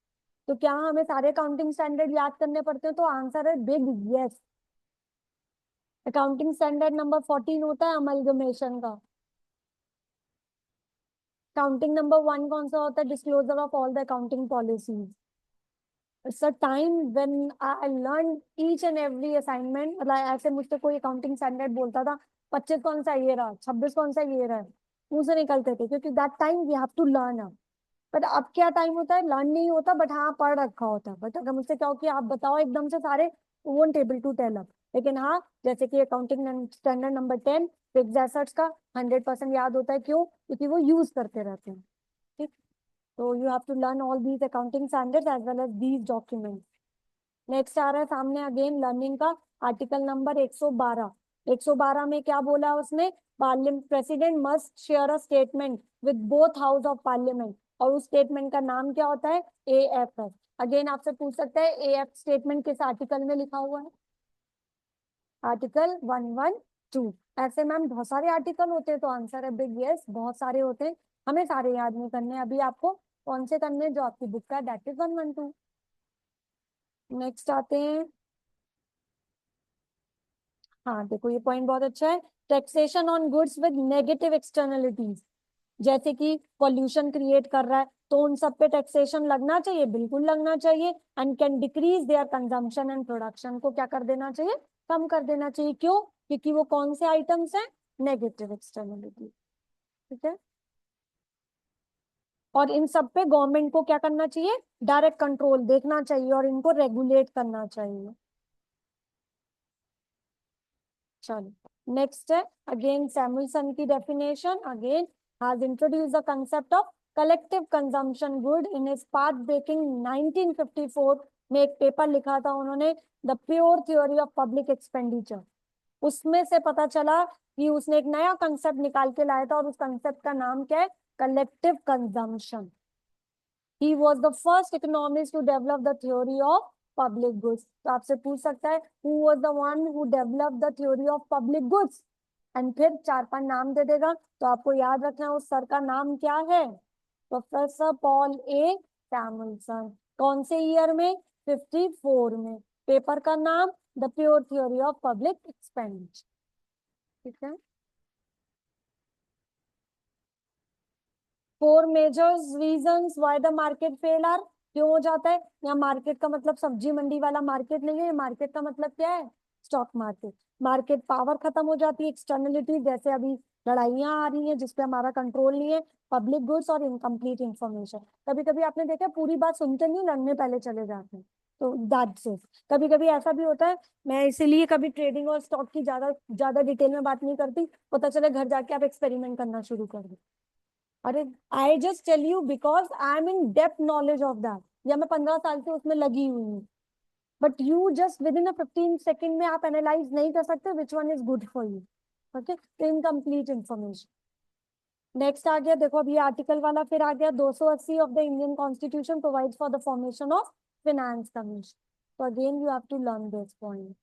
Speaker 1: तो क्या हमें सारे अकाउंटिंग स्टैंडर्ड याद करने पड़ते हैं? तो आंसर है big yes. Accounting standard number 14 होता है अमलगमेशन का। काउंटिंग नंबर 1 कौन सा होता है? Disclosure of all the accounting policies. It's a time when I learn each and every assignment. मतलब ऐसे मुझसे कोई अकाउंटिंग स्टैंडर्ड बोलता था, 25 कौन सा ये रहा, 26 कौन सा ये रहा, मुंह से निकलते थे, क्योंकि that time we have to learn. But अब क्या टाइम होता है, लर्न नहीं होता, बट हाँ पढ़ रखा होता है। बट अगर मुझसे कहो कि आप बताओ एकदम से सारे, won't able to tell up. लेकिन हाँ, जैसे कि accounting standard number 10 fixed assets का 100% याद होता है। क्यों? क्योंकि वो यूज करते रहते हैं। ठीक। तो you have to learn all these accounting standards as well as these documents. Next आ रहा है सामने अगेन लर्निंग का आर्टिकल नंबर 112। 112 में क्या बोला है उसने? Parliament president must share a statement with both house of parliament. और उस स्टेटमेंट का नाम क्या होता है? एएफएस। अगेन आपसे पूछ सकता है एएफ स्टेटमेंट किस आर्टिकल में लिखा हुआ है? आर्टिकल 112। ऐसे मैम बहुत सारे आर्टिकल होते हैं, तो आंसर है बिग यस, बहुत सारे होते हैं। हमें सारे याद नहीं करने, अभी आपको कौन से करने हैं? जो आपकी बुक का दैट इज 112। नेक्स्ट आते हैं। हाँ देखो, ये पॉइंट बहुत अच्छा है। Taxation on goods with negative externalities, जैसे कि पॉल्यूशन क्रिएट कर रहा है, तो उन सब पे टैक्सेशन लगना चाहिए, बिल्कुल लगना चाहिए। And can decrease there consumption and production, को क्या कर देना चाहिए? कम कर देना चाहिए। क्यों? क्योंकि वो कौन से आइटम्स हैं? Negative externality. ठीक है। और इन सब पे गवर्नमेंट को क्या करना चाहिए? डायरेक्ट कंट्रोल देखना चाहिए और इनको रेगुलेट करना चाहिए। चलो नेक्स्ट है अगेन सैमुअलसन की definition. Again has introduce the concept of collective consumption good in his path breaking 1954 में एक पेपर लिखा था उन्होंने, the pure theory of public expenditure. उसमें से पता चला कि उसने एक नया कंसेप्ट निकाल के लाया था, और उस कंसेप्ट का नाम क्या है? Collective consumption. He was the first economist to develop the theory of public goods. तो आपसे पूछ सकता है who was the one who developed the theory of public goods, and फिर 4-5 नाम दे देगा। तो आपको याद रखना है उस सर का नाम क्या है? Professor Paul A Samuelson. कौन से ईयर में? 54 में। पेपर का नाम the pure theory of public expenditure. ठीक है। 4 majors reasons why the market fail are. क्यों हो जाता है? यहाँ मार्केट का मतलब सब्जी मंडी वाला मार्केट नहीं है, मार्केट का मतलब क्या है? Stock market. मार्केट पावर खत्म हो जाती है, एक्सटर्नलिटी, जैसे अभी लड़ाइयां आ रही हैं जिसपे हमारा कंट्रोल नहीं है, पब्लिक गुड्स और इनकम्प्लीट इंफॉर्मेशन। कभी कभी आपने देखा पूरी बात सुनते नहीं, लड़ने पहले चले जाते हैं। तो दैट्स इट। कभी कभी ऐसा भी होता है, मैं इसीलिए कभी ट्रेडिंग और स्टॉक की ज्यादा ज्यादा डिटेल में बात नहीं करती, पता चले घर जाके आप एक्सपेरिमेंट करना शुरू कर दो। अरे I just tell you because I am in depth knowledge of that, या मैं 15 साल से उसमें लगी हुई हूँ। But you just within a 15 second में आप एनालाइज नहीं कर सकते which one is good for you. Okay, incomplete information. Next आ गया, देखो अभी आर्टिकल वाला फिर आ गया 280 of the Indian constitution provides for the formation of finance commission. तो again you have to learn this point.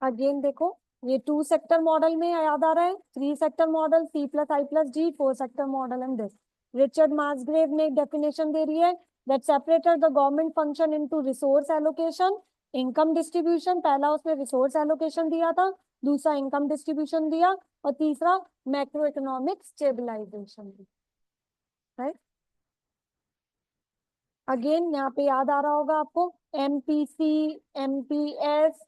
Speaker 1: Again देखो, ये 2 सेक्टर मॉडल में याद आ रहा है, 3 sector model, C+I+D, 4 sector model and this. Richard Musgrave ने एक डेफिनेशन दे रही है that separated the government function into resource allocation, income distribution. पहला उसने रिसोर्स एलोकेशन दिया था, दूसरा इनकम डिस्ट्रीब्यूशन दिया, और तीसरा macro economic stabilisation. Right. Again यहाँ पे याद आ रहा होगा आपको, एमपीसी, एमपीएस,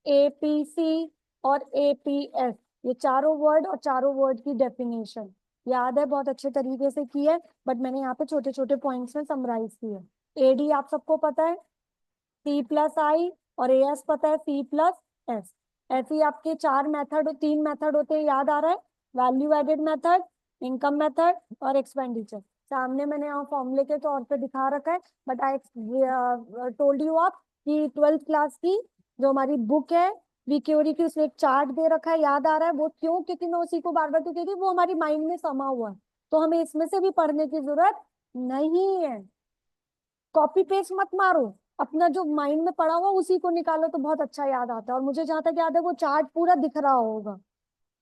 Speaker 1: एपीसी और एपीएस, ये चारों वर्ड और चारों वर्ड की डेफिनेशन याद है, बहुत अच्छे तरीके से की है, बट मैंने यहाँ पे छोटे छोटे पॉइंट्स में समराइज की है। एडी आप सबको पता है, सी प्लस आई, और एस पता है, सी प्लस एस। ऐसे ही आपके चार मेथड, तीन मेथड होते हैं, याद आ रहा है, value added method, income method और एक्सपेंडिचर। सामने मैंने यहाँ फॉर्मूले के तौर पे दिखा रखा है, बट आई टोल्ड यू आप कि ट्वेल्थ क्लास की जो हमारी बुक है वीक्योरी की, उसमें एक चार्ट दे रखा है, याद आ रहा है वो क्यों, क्योंकि मैं उसी को बार बार क्यों कह रही हूँ, वो हमारी माइंड में समा हुआ है, तो हमें इसमें से भी पढ़ने की जरूरत नहीं है। कॉपी पेस्ट मत मारो, अपना जो माइंड में पड़ा हुआ उसी को निकालो तो बहुत अच्छा याद आता है, और मुझे जहां तक याद है वो चार्ट पूरा दिख रहा होगा,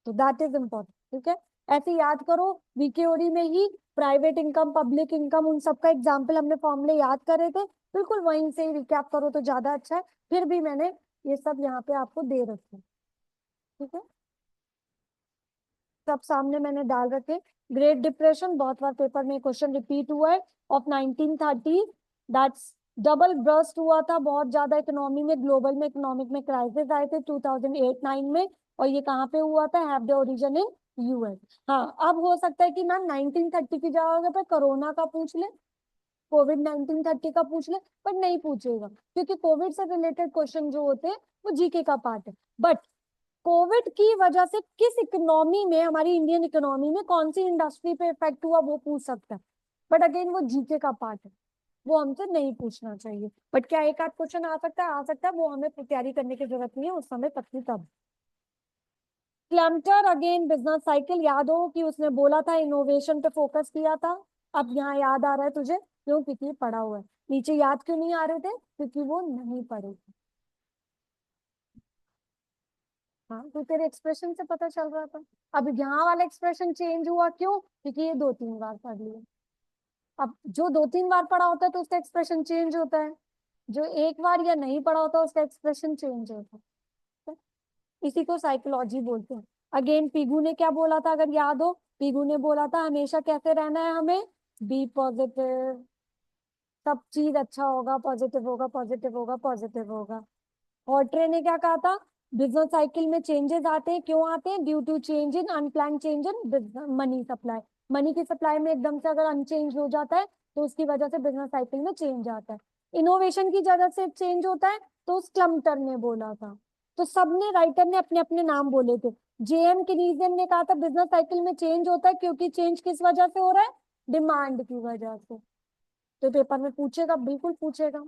Speaker 1: तो दैट इज इम्पोर्टेंट। ठीक है, ऐसे याद करो, वीकेओडी में ही प्राइवेट इनकम, पब्लिक इनकम, उन सबका एग्जाम्पल हमने फॉर्मूले याद करे थे, बिल्कुल वहीं से ही रिकैप करो तो ज्यादा अच्छा है। फिर भी मैंने ये सब यहाँ पे आपको दे रखे, ठीक है, सब सामने मैंने डाल रखे। ग्रेट डिप्रेशन बहुत बार पेपर में क्वेश्चन रिपीट हुआ है, ऑफ 1930, दैट्स डबल बर्स्ट हुआ था बहुत ज्यादा इकोनॉमी में, ग्लोबल में इकोनॉमिक में क्राइसिस आए थे 2008-9 में, और ये कहाँ पे हुआ था, have the origin in US. हाँ, अब हो सकता है कि मैम 1930 की जगह पे कोरोना का पूछ ले, कोविड 1930 का पूछ ले, पर नहीं पूछेगा, क्योंकि कोविड से रिलेटेड क्वेश्चन जो होते हैं वो जीके का पार्ट है। बट कोविड की वजह से किस इकोनॉमी में, हमारी इंडियन इकोनॉमी में कौन सी इंडस्ट्री पे इफेक्ट हुआ वो पूछ सकता है, बट अगेन वो जीके का पार्ट है, वो हमसे नहीं पूछना चाहिए। बट क्या एक आध क्वेश्चन आ सकता है, आ सकता है, वो हमें तैयारी करने की जरूरत नहीं है, उस समय पत्नी तब। क्लम्टर अगेन बिजनेस साइकिल, याद हो कि उसने बोला था इनोवेशन पे फोकस किया था, अब यहाँ याद आ रहा है तुझे क्यों, क्योंकि पढ़ा हुआ है। नीचे याद क्यों नहीं आ रहे थे, क्योंकि वो नहीं पढ़े थे। हाँ, तो तेरे एक्सप्रेशन से पता चल रहा था। अब यहाँ वाला एक्सप्रेशन चेंज हुआ क्यों, क्योंकि ये दो तीन बार पढ़ लिया। अब जो दो तीन बार पढ़ा होता है तो उसका एक्सप्रेशन चेंज होता है, जो एक बार या नहीं पढ़ा होता उसका एक्सप्रेशन चेंज होता है। इसी को साइकोलॉजी बोलते हैं। अगेन पीगू ने क्या बोला था, अगर याद हो, पीगू ने बोला था हमेशा कैसे रहना है हमें, बी पॉजिटिव, सब चीज अच्छा होगा, पॉजिटिव होगा, पॉजिटिव होगा, पॉजिटिव होगा। और ट्रे ने क्या कहा था, बिजनेस साइकिल में चेंजेस आते हैं, क्यों आते हैं, due to change in unplan change in money supply. Money की सप्लाई में एकदम से अगर अनचेंज हो जाता है तो उसकी वजह से बिजनेस साइकिल में चेंज आता है। इनोवेशन की वजह से चेंज होता है, तो उस क्लम्टर ने बोला था। तो सबने, राइटर ने अपने अपने नाम बोले थे। जेएम किनीजियम ने कहा था बिजनेस साइकिल में चेंज होता है, क्योंकि चेंज किस वजह से हो रहा है, डिमांड की वजह से। तो पेपर में पूछेगा, बिल्कुल पूछेगा।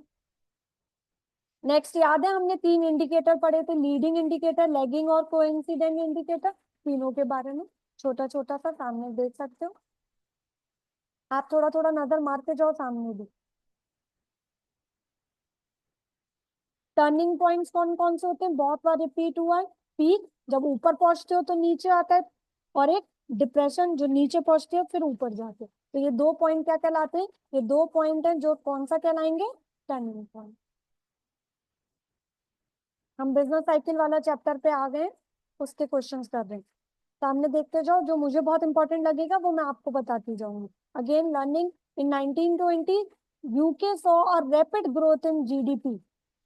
Speaker 1: नेक्स्ट याद है, हमने तीन इंडिकेटर पढ़े थे, लीडिंग इंडिकेटर, लैगिंग और कोइंसिडेंट इंडिकेटर, तीनों के बारे में छोटा छोटा सा सामने देख सकते हो, आप थोड़ा थोड़ा नजर मारते जाओ सामने भी। टर्निंग पॉइंट्स कौन कौन से होते हैं, बहुत बार रिपीट हुआ है। पीक, जब ऊपर पहुंचते हो तो नीचे आता है, और एक डिप्रेशन, जो नीचे पहुंचते हो फिर ऊपर जाते हो। तो ये दो पॉइंट क्या कहलाते हैं, ये दो पॉइंट हैं जो कौन सा कहलाएंगे, टर्निंग पॉइंट। हम बिजनेस साइकिल वाला चैप्टर पे आ गए, उसके क्वेश्चंस कर रहे हैं, सामने देखते जाओ, जो मुझे बहुत इंपॉर्टेंट लगेगा वो मैं आपको बताती जाऊंगी। Again learning, in 1920 UK saw a rapid growth in GDP,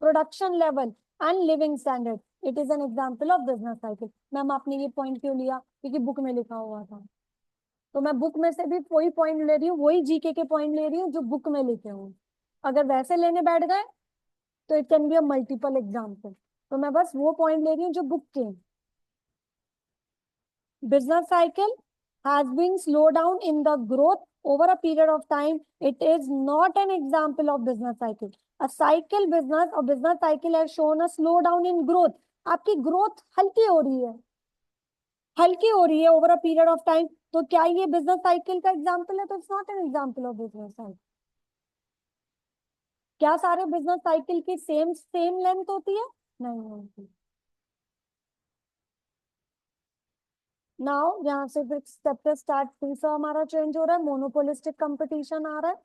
Speaker 1: production level and living standard, it is an example of business cycle. Ma'am आपने ये पॉइंट क्यों लिया, क्योंकि बुक में लिखा हुआ था, तो मैं बुक में से भी वही पॉइंट ले रही हूँ, वही जीके के पॉइंट ले रही हूँ जो बुक में लिखे हुए। अगर वैसे लेने बैठ गए तो it can be a multiple example, तो मैं बस वो पॉइंट ले रही हूँ जो बुक के। Business cycle has been slowed down in the growth over a period of time. It is not an example of business cycle. A cycle business or business cycle has shown a slowdown in growth. आपकी growth हल्की हो रही है over a period of time, तो क्या ये business cycle का example है, तो it's not an example of business cycle. क्या सारे बिजनेस साइकिल की सेम सेम लेंथ होती है, नहीं होती। नाउ यहाँ से फिर चैप्टर स्टार्ट तीसरा हमारा चेंज हो रहा है, मोनोपोलिस्टिक कंपटीशन आ रहा है।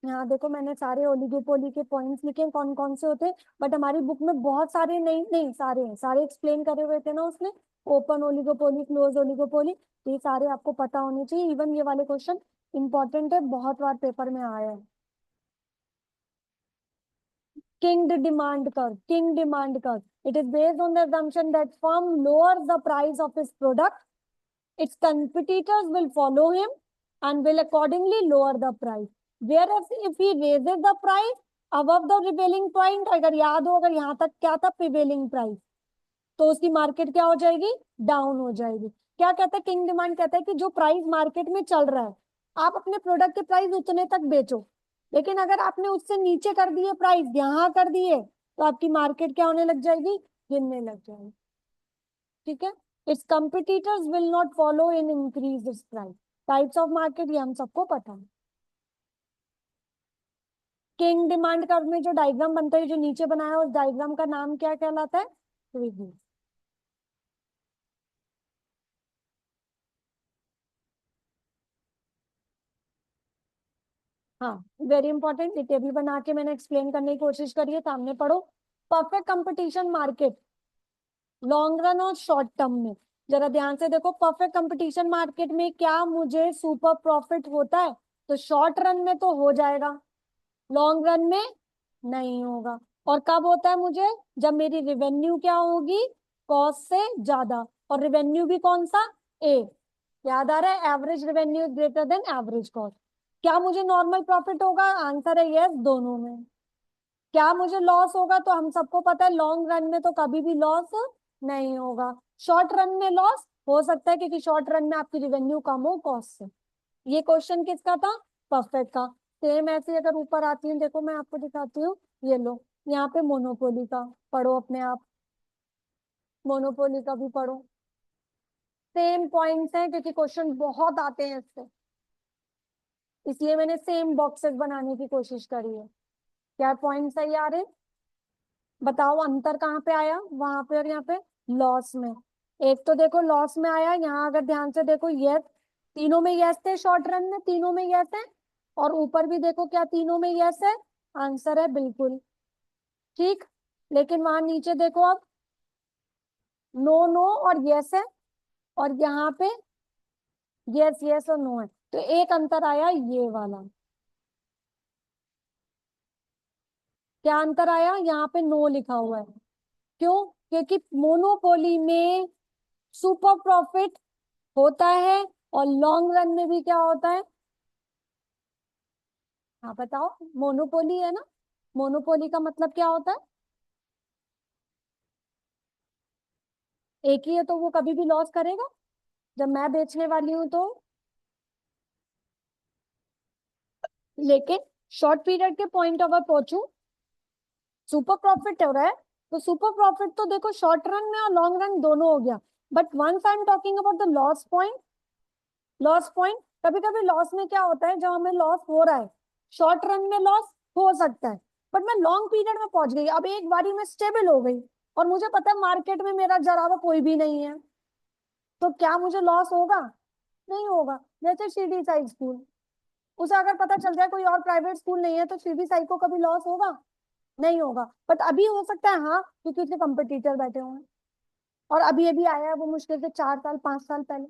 Speaker 1: यहाँ देखो मैंने सारे ओलिगोपोली के पॉइंट्स लिखे हैं, कौन कौन से होते हैं, बट हमारी बुक में बहुत सारे नहीं, नहीं सारे हैं, सारे एक्सप्लेन करे हुए थे ना उसने, ओपन ओलिगोपोली, क्लोज ओलिगोपोली, ये सारे आपको पता होने चाहिए। इवन ये वाले क्वेश्चन इंपॉर्टेंट है, बहुत बार पेपर में आया है। Kinged demand curve. King demand curve. It is based on the assumption that firm lowers the price of his product, its competitors will follow him and will accordingly lower the price. Whereas if he raises the price above the prevailing point, अगर याद हो, अगर यहाँ तक क्या था prevailing price, तो उसकी मार्केट क्या हो जाएगी, डाउन हो जाएगी. क्या कहता है किंग डिमांड, कहता है कि जो प्राइस मार्केट में चल रहा है, आप अपने प्रोडक्ट के प्राइस उतने तक बेचो, लेकिन अगर आपने उससे नीचे कर दिए प्राइस, यहाँ कर दिए, तो आपकी मार्केट क्या होने लग जाएगी, गिरने लग जाएगी. ठीक है. It's competitors will not follow in increase its price. Types of market ये हम सबको पता है. किंग डिमांड कर्व में जो डायग्राम बनता है, जो नीचे बनाया उस डायग्राम का नाम क्या कहलाता है, रिव्यू. हाँ, वेरी इंपॉर्टेंट. ये टेबल बना के मैंने एक्सप्लेन करने की कोशिश करी है, सामने पढ़ो. Perfect competition market, long run और शॉर्ट टर्म में. जरा ध्यान से देखो, परफेक्ट कंपटीशन मार्केट में क्या मुझे सुपर प्रॉफिट होता है, तो शॉर्ट रन में तो हो जाएगा, लॉन्ग रन में नहीं होगा. और कब होता है मुझे, जब मेरी रेवेन्यू क्या होगी, कॉस्ट से ज्यादा. और रेवेन्यू भी कौन सा, ए. याद आ रहा है, average revenue is greater than average cost. क्या मुझे नॉर्मल प्रॉफिट होगा, आंसर है यस, दोनों में. क्या मुझे लॉस होगा, तो हम सबको पता है लॉन्ग रन में तो कभी भी लॉस नहीं होगा. शॉर्ट रन में लॉस हो सकता है, क्योंकि शॉर्ट रन में आपकी रेवेन्यू कम हो कॉस्ट से. ये क्वेश्चन किसका था, परफेक्ट का. सेम ऐसे अगर ऊपर आती हूँ, देखो मैं आपको दिखाती हूँ, ये लो, यहाँ पे मोनोपोली का पढ़ो अपने आप, मोनोपोली का भी पढ़ो. सेम पॉइंट्स हैं, क्योंकि क्वेश्चन बहुत आते हैं इससे, इसलिए मैंने सेम बॉक्सेस बनाने की कोशिश करी है. क्या पॉइंट सही आ रहे, बताओ. अंतर कहाँ पे आया, वहां पे और यहाँ पे, लॉस में. एक तो देखो लॉस में आया, यहाँ अगर ध्यान से देखो, यस, तीनों में यस थे, शॉर्ट रन में तीनों में यस है. और ऊपर भी देखो, क्या तीनों में यस है, आंसर है बिल्कुल ठीक. लेकिन वहां नीचे देखो, अब नो नो और यस है, और यहाँ पे यस यस और नो है. तो एक अंतर आया ये वाला. क्या अंतर आया, यहाँ पे नो लिखा हुआ है. क्यों, क्योंकि मोनोपोली में सुपर प्रॉफिट होता है, और लॉन्ग रन में भी क्या होता है. हाँ बताओ, मोनोपोली है ना, मोनोपोली का मतलब क्या होता है, एक ही है, तो वो कभी भी लॉस करेगा. जब मैं बेचने वाली हूँ तो, लेकिन शॉर्ट पीरियड के पॉइंट अगर पहुंचू, सुपर प्रॉफिट हो रहा है, तो सुपर प्रॉफिट तो देखो शॉर्ट रन में और लॉन्ग रन दोनों हो गया. But once I am talking about the loss point, loss point, कभी कभी लॉस में क्या होता है, जब हमें लॉस हो रहा है, शॉर्ट रन में लॉस हो सकता है, बट मैं लॉन्ग पीरियड में पहुंच गई, अब एक बारी में स्टेबल हो गई, और मुझे पता है मार्केट में मेरा जरा वा कोई भी नहीं है, तो क्या मुझे लॉस होगा, नहीं होगा. जैसे शिरडी साई स्कूल, उसे अगर पता चल जाए कोई और प्राइवेट स्कूल नहीं है, तो शिरडी साई को कभी लॉस होगा, नहीं होगा. बट अभी हो सकता है, हाँ, क्योंकि उसके कंपटीटर बैठे हुए हैं, और अभी अभी आया है वो, मुश्किल से 4 साल 5 साल पहले,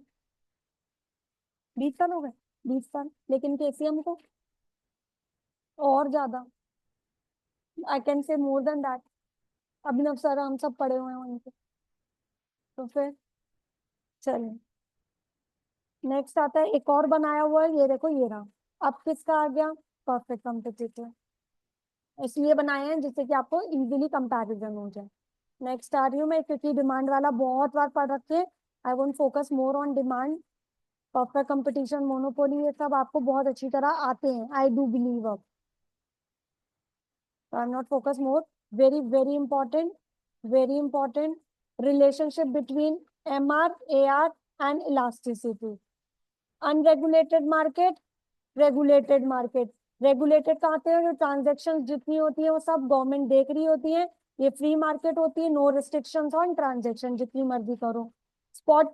Speaker 1: 20 साल हो गए, 20 साल. लेकिन केसीएम को और ज्यादा, I can say more than that. Abhinav sir हम सब पढ़े हुए हैं उनके. तो फिर चलिए, नेक्स्ट आता है, एक और बनाया हुआ है, ये देखो ये रहा. अब किसका आ गया, परफेक्ट कॉम्पिटिटर. इसलिए बनाए हैं जिससे कि आपको इजीली कंपैरिजन हो जाए. नेक्स्ट आ रही हूँ मैं, क्योंकि डिमांड वाला बहुत बार पढ़ रखे, I won't focus more on demand. Perfect competition, monopoly, ये सब आपको बहुत अच्छी तरह आते हैं, आई डू बिलीव. अब I am not focus more. Very very important, very important, relationship between MR, AR and elasticity. Unregulated market, regulated market. Regulated कहाँ आते हैं, जो ट्रांजेक्शन जितनी होती है वो सब गवर्नमेंट देख रही होती है. ये फ्री मार्केट होती है, नो रिस्ट्रिक्शंस ऑन ट्रांजेक्शन, जितनी मर्जी करो. Spot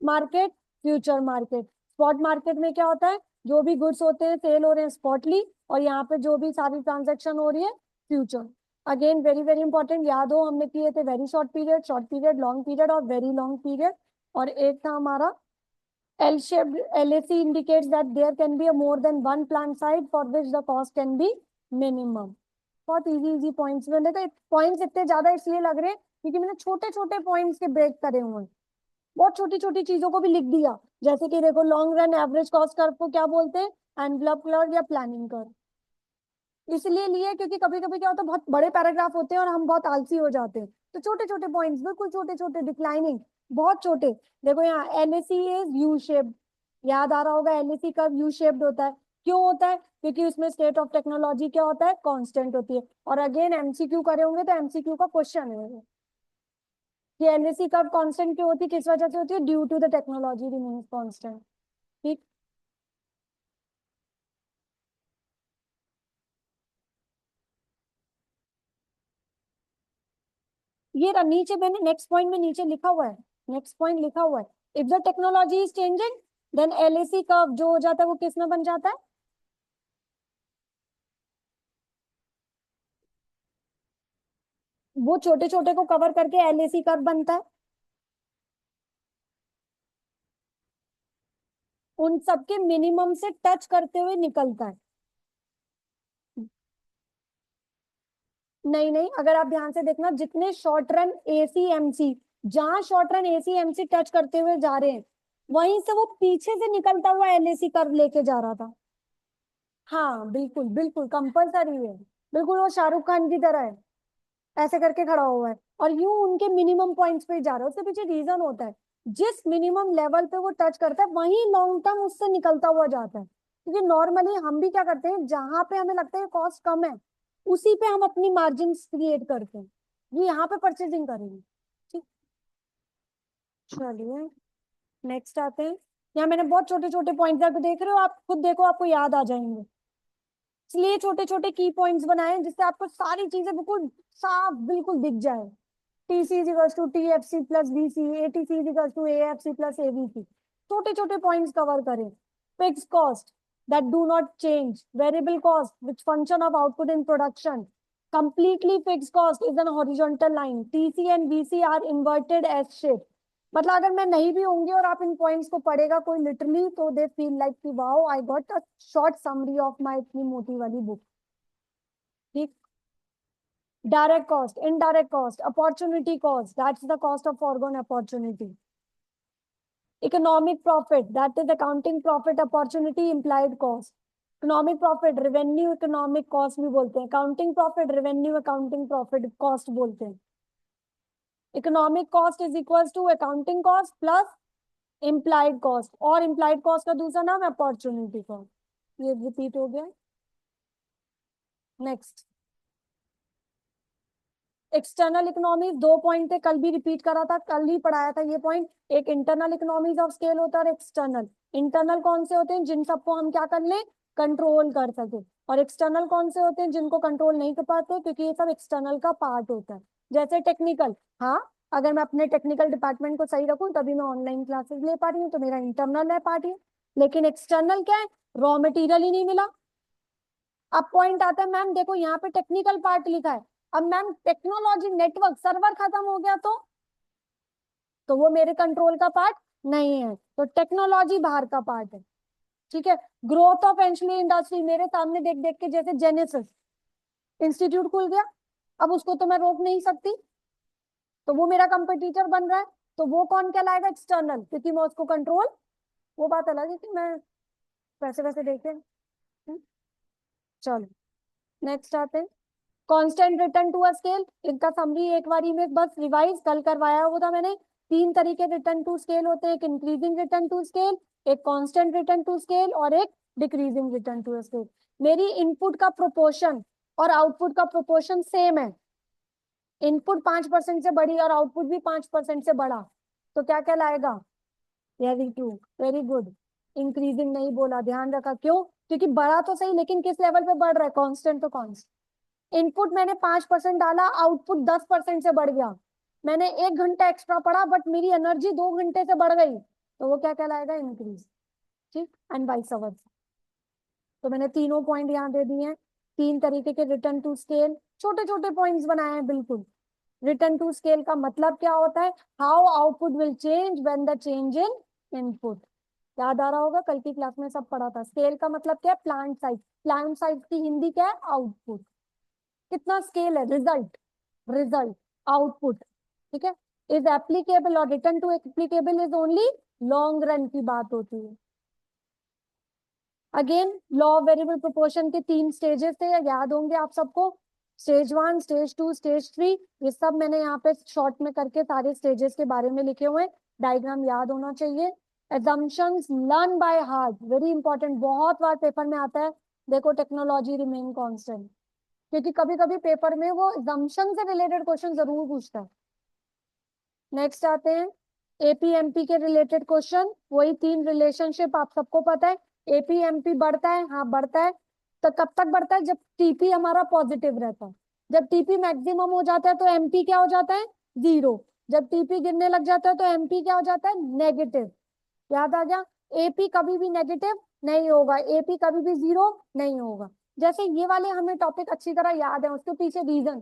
Speaker 1: market, future market. Spot market में क्या होता है, जो भी गुड्स होते हैं सेल हो रहे हैं स्पॉटली, और यहाँ पे जो भी सारी ट्रांजेक्शन हो रही है future. Again very very important, याद हो हमने किए थे very short period, long period और वेरी लॉन्ग पीरियड. और एक था हमारा L-shaped. LAC indicates that there can be a more than one plant site for which the cost can be minimum. बहुत इजी इजी पॉइंट्स, मैंने कहा points इतने ज्यादा इसलिए लग रहे हैं क्योंकि मैंने छोटे छोटे पॉइंट्स के ब्रेक करे हुए हैं, बहुत छोटी छोटी चीजों को भी लिख दिया। जैसे कि देखो long run average cost curve को क्या बोलते हैं, एनवलप कर्व या प्लानिंग कर्व। इसलिए लिए क्योंकि कभी कभी क्या होता है बहुत बड़े पैराग्राफ होते हैं और हम बहुत आलसी हो जाते हैं, तो छोटे छोटे पॉइंट्स बिल्कुल छोटे छोटे डिक्लाइनिंग, बहुत छोटे। देखो यहाँ एलएसी इज यू शेप्ड, याद आ रहा होगा एलएसी कर्व यू शेप्ड होता है। क्यों होता है? क्योंकि उसमें स्टेट ऑफ टेक्नोलॉजी क्या होता है, कांस्टेंट होती है। और अगेन एमसीक्यू करे होंगे तो एमसीक्यू का क्वेश्चन है वो, कि एलएसी कर्व कांस्टेंट क्यों होती है, किस वजह से होती है, due to the technology remains constant. ठीक। ये नीचे मैंने नेक्स्ट पॉइंट में नीचे लिखा हुआ है, नेक्स्ट पॉइंट लिखा हुआ है, if the technology is changing then LAC curve जो हो जाता है वो किस में बन जाता है, वो छोटे छोटे को कवर करके एलएसी कर्व बनता है। उन सबके मिनिमम से टच करते हुए निकलता है। नहीं नहीं, अगर आप ध्यान से देखना जितने शॉर्ट रन एसी एमसी, जहां short run AC MC touch करते हुए जा रहे हैं वहीं से वो पीछे से निकलता हुआ एलएसी कर्व लेके जा रहा था। हाँ बिल्कुल बिल्कुल कंपलसरी है, बिल्कुल वो शाहरुख खान की तरह है, ऐसे करके खड़ा हुआ है और यूं उनके मिनिमम पॉइंट्स पे जा रहा है। उसके पीछे रीजन होता है, जिस मिनिमम लेवल पे वो टच करता है वहीं लॉन्ग टर्म उससे निकलता हुआ जाता है। क्योंकि नॉर्मली हम भी क्या करते हैं, जहां पे हमें लगता है कॉस्ट कम है उसी पे हम अपनी मार्जिन क्रिएट करते हैं, ये यहाँ पे परचेजिंग करेंगे। ठीक। चलिए नेक्स्ट आते हैं। यहाँ मैंने बहुत छोटे छोटे पॉइंट्स आपको देख रहे हो, आप खुद देखो आपको याद आ जाएंगे, इसलिए छोटे छोटे की पॉइंट्स बनाए हैं, जिससे आपको सारी चीजें बिल्कुल साफ बिल्कुल दिख जाए। TC is equals to TFC plus VC, ATC is equals to AFC plus AVC। छोटे छोटे पॉइंट्स कवर करें। Fix cost that do not change, variable cost which function of output in production, completely fixed cost is an horizontal line, TC and VC are inverted S shape। मतलब अगर मैं नहीं भी होंगी और आप इन पॉइंट्स को पढ़ेगा कोई लिटरली तो दे फील लाइक कि wow I got a short summary of my इतनी मोटी वाली बुक। ठीक। Direct cost, indirect cost, opportunity cost, that's the cost of foregone opportunity. Economic profit, that is accounting profit, opportunity, implied cost. Economic profit, revenue, economic cost भी बोलते हैं, accounting profit, revenue, accounting profit, cost बोलते हैं। Economic cost is equals to accounting cost plus implied cost, और implied cost का दूसरा नाम है opportunity cost। ये रिपीट हो गया। नेक्स्ट, एक्सटर्नल इकोनॉमीज, दो पॉइंट थे, कल भी रिपीट करा था, कल ही पढ़ाया था ये पॉइंट। एक इंटरनल इकोनॉमीज ऑफ स्केल होता है और एक्सटर्नल। इंटरनल कौन से होते हैं, जिन सबको हम क्या कर लें, कंट्रोल कर सके। और एक्सटर्नल कौन से होते हैं, जिनको कंट्रोल नहीं कर पाते, क्योंकि ये सब एक्सटर्नल का पार्ट होता है। जैसे टेक्निकल, हाँ अगर मैं अपने टेक्निकल डिपार्टमेंट को सही रखूं तभी मैं ऑनलाइन क्लासेस ले पा रही हूँ, तो मेरा इंटरनल है पार्ट है। लेकिन एक्सटर्नल क्या है, रॉ मटेरियल ही नहीं मिला। अब पॉइंट आता है मैम देखो यहाँ पे टेक्निकल पार्ट लिखा है, अब मैम टेक्नोलॉजी नेटवर्क सर्वर खत्म हो गया तो वो मेरे कंट्रोल का पार्ट नहीं है, तो टेक्नोलॉजी बाहर का पार्ट है। ठीक है। ग्रोथ ऑफ एंशियंट इंडस्ट्री, मेरे सामने देख देख के, जैसे जेनेसिस इंस्टीट्यूट खुल गया, अब उसको तो मैं रोक नहीं सकती, तो वो मेरा कंपटीटर बन रहा है, तो वो कौन कहलाएगा, एक्सटर्नल, क्योंकि मैं उसको कंट्रोल, वो बात अलग है कि मैं वैसे वैसे देखे। चलो नेक्स्ट आते हैं। Constant return to a scale, इनका समरी एक बारी में बस रिवाइज कल करवाया हुआ था मैंने। तीन तरीके रिटर्न टू स्केल होते हैं, एक इंक्रीजिंग रिटर्न टू स्केल, एक कांस्टेंट रिटर्न टू स्केल और एक डिक्रीजिंग रिटर्न टू स्केल। मेरी इनपुट का प्रोपोर्शन और आउटपुट का प्रोपोर्शन सेम है, इनपुट 5% से बड़ी और आउटपुट भी 5% से बड़ा, तो क्या कहलाएगा, very true, very good. Increasing नहीं बोला, ध्यान रखा, क्यों, क्योंकि बड़ा तो सही लेकिन किस लेवल पे बढ़ रहा है, कांस्टेंट तो कांस्टेंट। इनपुट मैंने 5% डाला, आउटपुट 10% से बढ़ गया, मैंने 1 घंटा एक्स्ट्रा पढ़ा बट मेरी एनर्जी 2 घंटे से बढ़ गई, तो वो क्या कहलाएगा, इंक्रीज। ठीक, एंड वाइस वर्सा। तो मैंने तीनों पॉइंट यहाँ दे दिए हैं, तीन तरीके के रिटर्न टू स्केल, छोटे छोटे पॉइंट्स बनाए हैं बिल्कुल। रिटर्न टू स्केल का मतलब क्या होता है, how output will change when the change in input. याद आ रहा होगा कल की क्लास में सब पढ़ा था। स्केल का मतलब क्या है, प्लांट साइज, प्लांट साइज की हिंदी क्या है, आउटपुट। कितना स्केल है, रिजल्ट, रिजल्ट, आउटपुट, ठीक है। इज एप्लीकेबल और return to applicable is only long run की बात होती है। Again law of variable proportion के 3 स्टेजेस थे, याद होंगे आप सबको, स्टेज 1, स्टेज 2, स्टेज 3। ये सब मैंने यहाँ पे शॉर्ट में करके सारे स्टेजेस के बारे में लिखे हुए हैं, डायग्राम याद होना चाहिए। assumptions learn by heart, very important, बहुत बार पेपर में आता है। देखो टेक्नोलॉजी रिमेन कांस्टेंट, क्योंकि कभी कभी पेपर में वो assumption से रिलेटेड क्वेश्चन जरूर पूछता है। नेक्स्ट आते हैं एपीएमपी के रिलेटेड क्वेश्चन, वही 3 रिलेशनशिप आप सबको पता है। एपीएमपी बढ़ता है, हाँ बढ़ता है, तो कब तक बढ़ता है, जब टीपी हमारा पॉजिटिव रहता है। जब टीपी मैक्सिमम हो जाता है तो एमपी क्या हो जाता है, 0। जब टीपी गिरने लग जाता है तो एमपी क्या हो जाता है, नेगेटिव। याद आ गया, एपी कभी भी नेगेटिव नहीं होगा, एपी कभी भी 0 नहीं होगा। जैसे ये वाले हमें टॉपिक अच्छी तरह याद है, उसके पीछे रीजन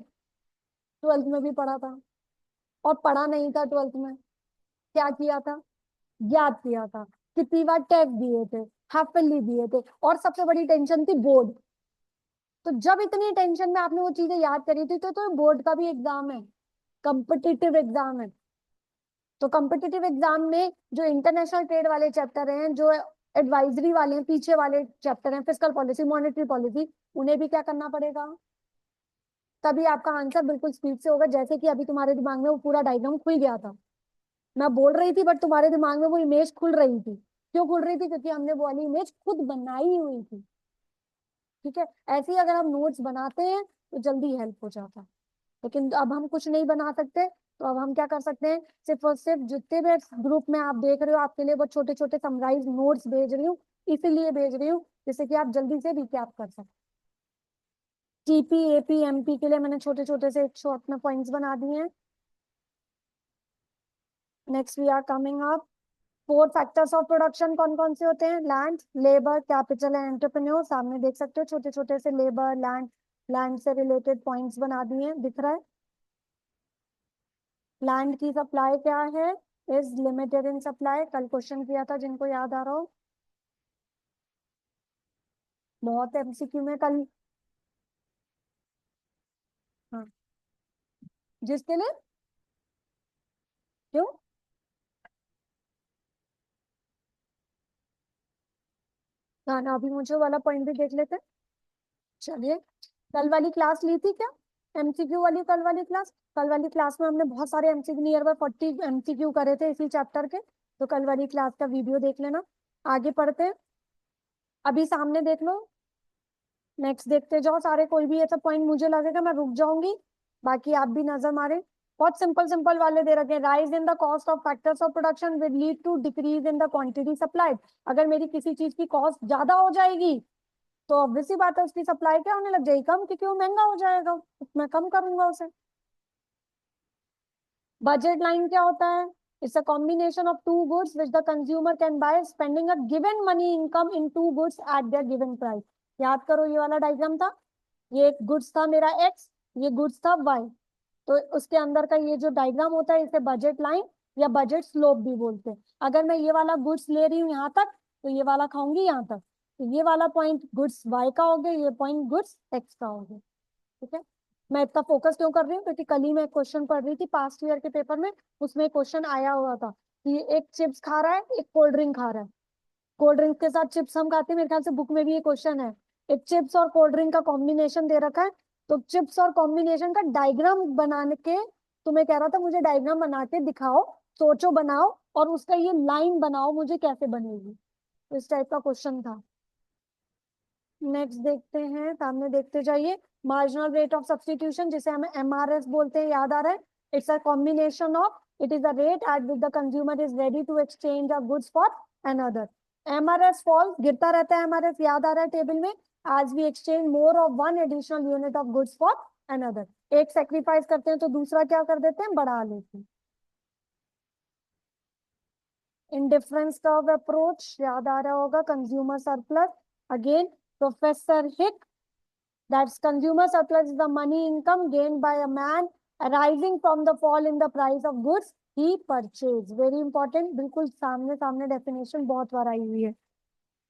Speaker 1: 12th में भी पढ़ा था, और पढ़ा नहीं था 12th में, क्या किया था, याद किया था। कितनी बार टेस्ट दिए थे, हैप्पीली दिए थे, और सबसे बड़ी टेंशन थी बोर्ड। तो जब इतनी टेंशन में आपने वो चीजें याद करी थी, तो बोर्ड का भी एग्जाम है, कॉम्पिटिटिव एग्जाम है। तो कॉम्पिटिटिव एग्जाम में जो इंटरनेशनल ट्रेड वाले चैप्टर हैं, जो एडवाइजरी वाले हैं, पीछे वाले चैप्टर हैं, फिस्कल पॉलिसी, मॉनेटरी पॉलिसी, उन्हें भी क्या करना पड़ेगा। तभी आपका आंसर बिल्कुल स्पीड से होगा, जैसे कि अभी तुम्हारे दिमाग में वो पूरा डायग्राम खुल गया था। मैं बोल रही थी बट तुम्हारे दिमाग में वो इमेज खुल रही थी। क्यों खुल रही थी, क्योंकि हमने वो वाली इमेज खुद बनाई हुई थी, ठीक है। ऐसे ही अगर हम नोट्स बनाते हैं तो जल्दी हेल्प हो जाता है, लेकिन अब हम कुछ नहीं बना सकते, तो अब हम क्या कर सकते हैं, सिर्फ और सिर्फ जितने भी ग्रुप में आप देख रहे हो, आपके लिए वो छोटे छोटे समराइज नोट्स भेज रही हूँ, इसीलिए भेज रही हूँ जिससे कि आप जल्दी से रिकैप कर सकते। टीपी एपी एमपी के लिए मैंने छोटे छोटे से एक शॉर्ट में पॉइंट्स बना दिए हैं। Next we are coming up, 4 factors of production कौन कौन से होते हैं, land, labour, capital and entrepreneur. सामने देख सकते हो छोटे छोटे से लेबर, लैंड, लैंड से रिलेटेड पॉइंट्स बना दिए हैं, दिख रहा है। लैंड की सप्लाई क्या है, इज लिमिटेड इन सप्लाई, कल क्वेश्चन किया था जिनको याद आ रहा हो, बहुत एमसीक्यू में कल। हाँ, जिसके लिए, क्यों, ना अभी मुझे वाला पॉइंट भी देख लेते हैं। चलिए, कल वाली क्लास ली थी क्या, एमसीक्यू वाली, कल वाली क्लास। कल वाली क्लास में हमने बहुत सारे एमसीक्यू, नियर बाय 40 एमसीक्यू करे थे इसी चैप्टर के, तो कल वाली क्लास का वीडियो देख लेना। आगे पढ़ते हैं, अभी सामने देख लो, नेक्स्ट देखते जाओ सारे, कोई भी ऐसा पॉइंट मुझे लगेगा मैं रुक जाऊंगी, बाकी आप भी नजर मारे। बहुत सिंपल सिंपल वाले दे रखे हैं, rise in the cost of factors of production will lead to decrease in the quantity supplied. अगर मेरी किसी चीज की कॉस्ट ज्यादा हो जाएगी तो ऑब्वियस सी बात है उसकी सप्लाई क्या होने लग जाएगी, कम, क्योंकि वो महंगा हो जाएगा, मैं कम करूंगा उसे। बजट लाइन क्या होता है, it's a combination of two goods which the consumer can buy spending a given money income in two goods at their given price. याद करो ये वाला डायग्राम था, ये एक गुड्स था मेरा एक्स, ये गुड्स था वाई, तो उसके अंदर का ये जो डायग्राम होता है इसे बजट लाइन या बजट स्लोप भी बोलते हैं। अगर मैं ये वाला गुड्स ले रही हूँ यहाँ तक, तो ये वाला खाऊंगी यहाँ तक, तो ये वाला पॉइंट गुड्स वाई का हो गया, ये पॉइंट गुड्स एक्स का हो गया, ठीक है। मैं इतना फोकस क्यों कर रही हूँ, क्योंकि कल ही मैं एक क्वेश्चन पढ़ रही थी पास्ट ईयर के पेपर में, उसमें क्वेश्चन आया हुआ था कि एक चिप्स खा रहा है, एक कोल्ड ड्रिंक खा रहा है, कोल्ड ड्रिंक के साथ चिप्स हम खाते हैं, मेरे ख्याल से बुक में भी ये क्वेश्चन है, एक चिप्स और कोल्ड ड्रिंक का कॉम्बिनेशन दे रखा है, तो चिप्स और कॉम्बिनेशन का डायग्राम बनाने के, तुम्हें कह रहा था मुझे डायग्राम बना के दिखाओ, सोचो बनाओ, और उसका ये लाइन बनाओ मुझे कैसे बनेगी, इस टाइप का क्वेश्चन था। नेक्स्ट देखते हैं, सामने देखते जाइए, मार्जिनल रेट ऑफ सब्स्टिट्यूशन जिसे हम एमआरएस बोलते हैं, याद आ रहा है, it's a combination of, it is the rate at which the consumer is ready to exchange a goods for another. MRS falls, गिरता रहता है एमआरएस, याद आ रहा है टेबल में, आज we exchange more of one additional unit of goods for another. एक सेक्रीफाइस करते हैं तो दूसरा क्या कर देते हैं, बढ़ा लेते हैं। इंडिफरेंस कर्व अप्रोच याद आ रहा होगा, कंज्यूमर सरप्लस, अगेन प्रोफेसर हिक, that's consumer surplus is the money income gained by a man arising from the fall in the price of goods he purchased। very important, बिल्कुल सामने सामने definition बहुत बार आई हुई है।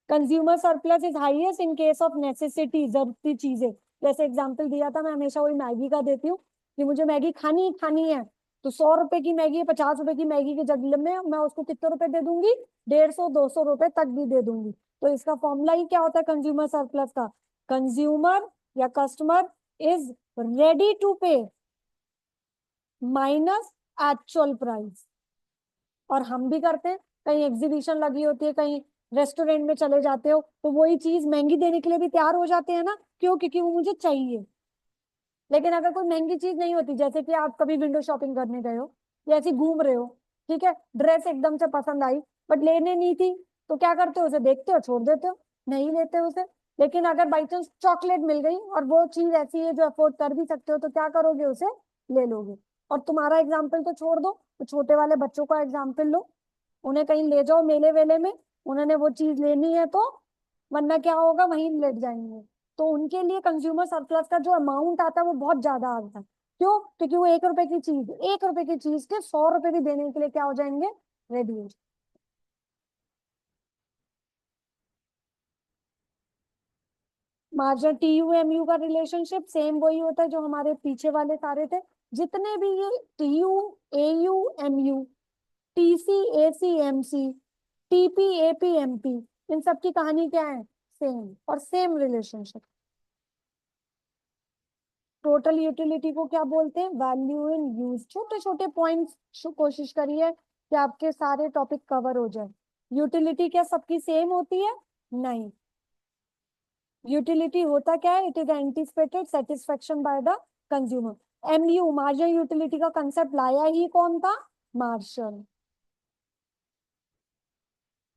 Speaker 1: Consumer surplus is highest in case of necessity, जरूरती चीजें, जैसे एग्जाम्पल दिया था, मैं हमेशा वही मैगी का देती हूँ कि मुझे मैगी खानी ही खानी है, तो 100 रुपए की मैगी, 50 रुपए की मैगी के जगह में मैं उसको कितने रुपए दे दूंगी, 150-200 रुपए तक भी दे दूंगी। तो इसका फॉर्मूला ही क्या होता है कंज्यूमर सरप्लस का? कंज्यूमर या कस्टमर इज रेडी टू पे माइनस एक्चुअल प्राइस। और हम भी करते हैं, कहीं एग्जीबिशन लगी होती है, कहीं रेस्टोरेंट में चले जाते हो, तो वही चीज महंगी देने के लिए भी तैयार हो जाते हैं ना, क्यों? क्योंकि वो मुझे चाहिए। लेकिन अगर कोई महंगी चीज नहीं होती, जैसे कि आप कभी विंडो शॉपिंग करने गए हो या ऐसे ही घूम रहे हो, ठीक है, ड्रेस एकदम से पसंद आई बट लेने नहीं थी, तो क्या करते हो? उसे देखते हो, छोड़ देते हो, नहीं लेते हो उसे। लेकिन अगर बाई चांस चॉकलेट मिल गई और वो चीज ऐसी है जो अफोर्ड कर भी सकते हो, तो क्या करोगे? उसे ले लोगे। और तुम्हारा एग्जाम्पल तो छोड़ दो, तो छोटे वाले बच्चों का एग्जाम्पल लो, उन्हें कहीं ले जाओ मेले वेले में, उन्होंने वो चीज लेनी है तो, वरना क्या होगा, वहीं लेट जाएंगे। तो उनके लिए कंज्यूमर सरप्लस का जो अमाउंट आता है वो बहुत ज्यादा आता है। क्यों? क्योंकि वो 1 रुपए की चीज, 1 रुपए की चीज के 100 रुपए भी देने के लिए क्या हो जाएंगे? रेडी हो जाएंगे। मार्जिन TU MU का रिलेशनशिप सेम वही होता है जो हमारे पीछे वाले सारे थे। जितने भी ये TU AU MU, TC AC MC, TP AP MP, इन सब की कहानी क्या है? सेम, और सेम रिलेशनशिप। टोटल यूटिलिटी को क्या बोलते हैं? Value in use. छोटे छोटे पॉइंट्स कोशिश करिए कि आपके सारे टॉपिक कवर हो जाए। यूटिलिटी क्या सबकी सेम होती है? नहीं। यूटिलिटी होता क्या है? It is anticipated satisfaction by the consumer. MU marginal utility का कंसेप्ट लाया ही कौन था? Marshall.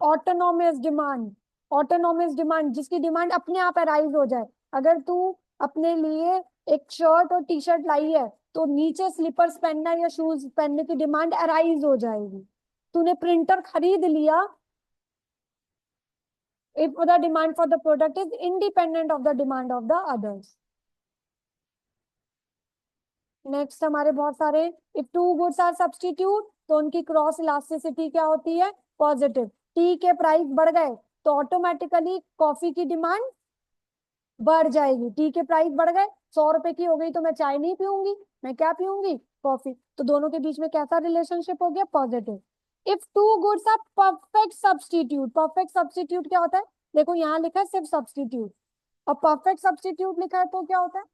Speaker 1: Autonomous demand, autonomous demand जिसकी डिमांड अपने आप अराइज हो जाए। अगर तू अपने लिए एक शर्ट और टी शर्ट लाई है, तो नीचे स्लीपर्स पहनना या शूज पहनने की डिमांड अराइज हो जाएगी। तूने प्रिंटर खरीद लिया, if the demand for the product is independent of the demand of the others। Next हमारे बहुत सारे, if two goods are substitute, तो उनकी क्रॉस इलास्टिसिटी क्या होती है? पॉजिटिव। टी के प्राइस बढ़ गए तो ऑटोमेटिकली कॉफी की डिमांड बढ़ जाएगी। टी के प्राइस बढ़ गए, 100 रुपए की हो गई, तो मैं चाय नहीं पीऊंगी, मैं क्या पीऊंगी? कॉफी। तो दोनों के बीच में कैसा रिलेशनशिप हो गया? Positive. If two goods are perfect substitute, perfect substitute क्या होता है? देखो यहाँ लिखा है सिर्फ सब्स्टिट्यूट, और परफेक्ट सब्स्टिट्यूट लिखा है तो क्या होता है?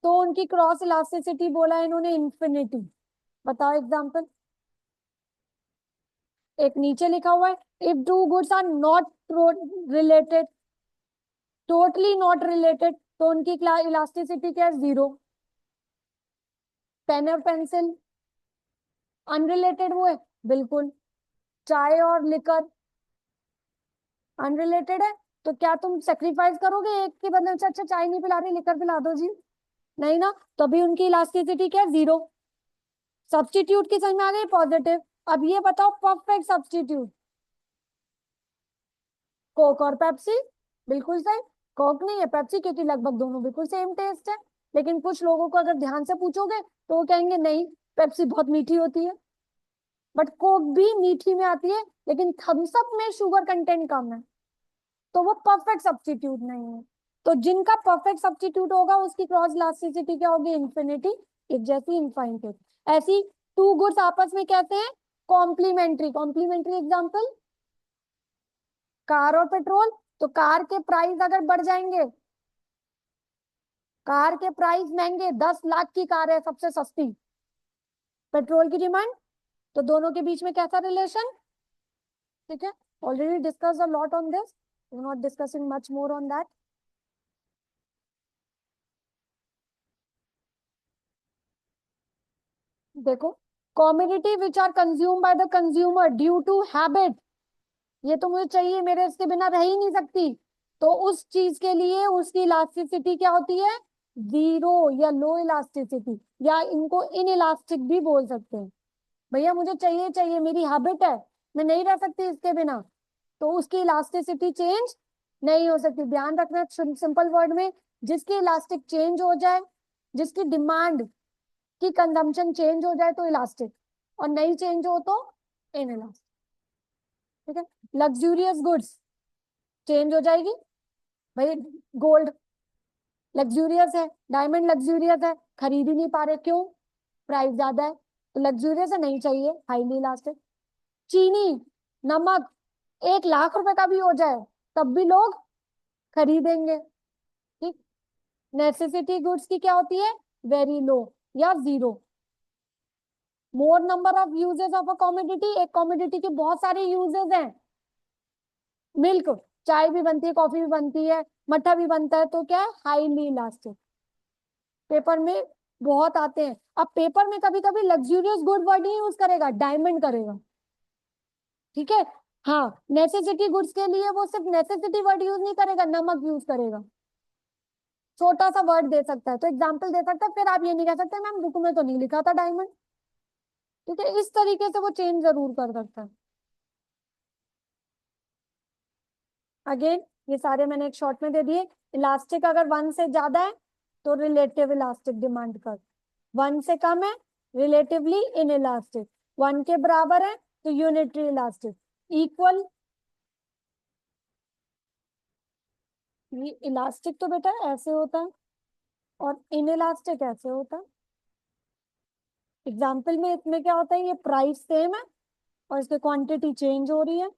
Speaker 1: तो उनकी क्रॉस इलास्टिसिटी बोला है इन्होंने इन्फिनिटी। बताओ एग्जांपल। एक नीचे लिखा हुआ है if two goods are not related, totally not related, तो उनकी इलास्टिसिटी क्या है? 0। पेन और पेंसिल अनरिलेटेड हुए? बिल्कुल। चाय और लिकर अनरिलेटेड है, तो क्या तुम सेक्रीफाइस करोगे एक के बदले? अच्छा चाय नहीं पिला रही, लिकर पिला दो जी, नहीं ना, तभी उनकी इलास्टिसिटी क्या है? 0। सब्स्टिट्यूट की समझ में आ गई? पॉजिटिव। अब ये बताओ परफेक्ट सब्स्टिट्यूट, कोक और पेप्सी। बिल्कुल सही। कोक नहीं है, पेप्सी, क्योंकि लगभग दोनों बिल्कुल सेम टेस्ट है। लेकिन कुछ लोगों को अगर ध्यान से पूछोगे तो वो कहेंगे नहीं, पेप्सी बहुत मीठी होती है, बट कोक भी मीठी में आती है, लेकिन थम्स अप में शुगर कंटेंट कम है, तो वो परफेक्ट सब्स्टिट्यूट नहीं है। तो जिनका परफेक्ट सब्स्टिट्यूट होगा उसकी क्रॉस इलास्टिसिटी क्या होगी? इन्फिनिटी। एक जैसी इनफाइनाइट। ऐसी टू गुड्स आपस में कहते हैं कॉम्प्लीमेंट्री। कॉम्प्लीमेंट्री एग्जांपल, कार और पेट्रोल। तो कार के प्राइस अगर बढ़ जाएंगे, कार के प्राइस महंगे, 10 लाख की कार है सबसे सस्ती, पेट्रोल की डिमांड, तो दोनों के बीच में कैसा रिलेशन? ठीक है, already discuss a lot on this, not discussing much more on that. देखो, commodity which are consume by the consumer due to habit, ये तो मुझे चाहिए, मेरे इसके बिना रह ही नहीं सकती, तो उस चीज के लिए उसकी इलास्टिसिटी क्या होती है? 0 या लो इलास्टिसिटी, या इनको इन इलास्टिक भी बोल सकते हैं। भैया मुझे चाहिए चाहिए, मेरी हैबिट है, मैं नहीं रह सकती इसके बिना, तो उसकी इलास्टिसिटी चेंज नहीं हो सकती। ध्यान रखना सिंपल वर्ड में, जिसकी इलास्टिक चेंज हो जाए, जिसकी डिमांड की कंजम्पशन चेंज हो जाए तो इलास्टिक, और नहीं चेंज हो तो इन इलास्टिक। ठीक है, लग्जूरियस गुड्स चेंज हो जाएगी, भाई गोल्ड लग्जूरियस है, डायमंड लग्जूरियस है, खरीद ही नहीं पा रहे, क्यों? प्राइस ज्यादा है, तो लग्जूरियस है, नहीं चाहिए, हाईली इलास्टिक। चीनी, नमक, 1 लाख रुपए का भी हो जाए तब भी लोग खरीदेंगे। ठीक। नेसेसिटी गुड्स की क्या होती है? वेरी लो या zero. More number of uses of a commodity, एक कॉमोडिटी के बहुत सारे यूजेस हैं। मिल्क, चाय भी बनती है, कॉफी भी बनती है, मट्ठा भी बनता है, तो क्या है? Highly elastic. पेपर में बहुत आते हैं। अब पेपर में कभी कभी लग्जूरियस गुड वर्ड नहीं यूज करेगा, डायमंड करेगा। ठीक है। हाँ, नेसेसिटी गुड्स के लिए वो सिर्फ नेसेसिटी वर्ड यूज नहीं करेगा, नमक यूज करेगा। छोटा सा वर्ड दे सकता है, तो एग्जाम्पल दे सकता है, फिर आप ये नहीं कह सकते मैम बुक में तो नहीं लिखा था डायमंड। ठीक है, इस तरीके से वो चेंज जरूर कर सकता है। अगेन ये सारे मैंने एक शॉर्ट में दे दिए। इलास्टिक अगर 1 से ज्यादा है तो रिलेटिव इलास्टिक डिमांड कर, 1 से कम है रिलेटिवली इन इलास्टिक, 1 के बराबर है तो यूनिटरी इलास्टिक, इक्वल। ये इलास्टिक तो बेटा ऐसे होता है और इन इलास्टिक ऐसे होता है। एग्जाम्पल में इसमें क्या होता है, ये प्राइस सेम है और इसकी क्वांटिटी चेंज हो रही है,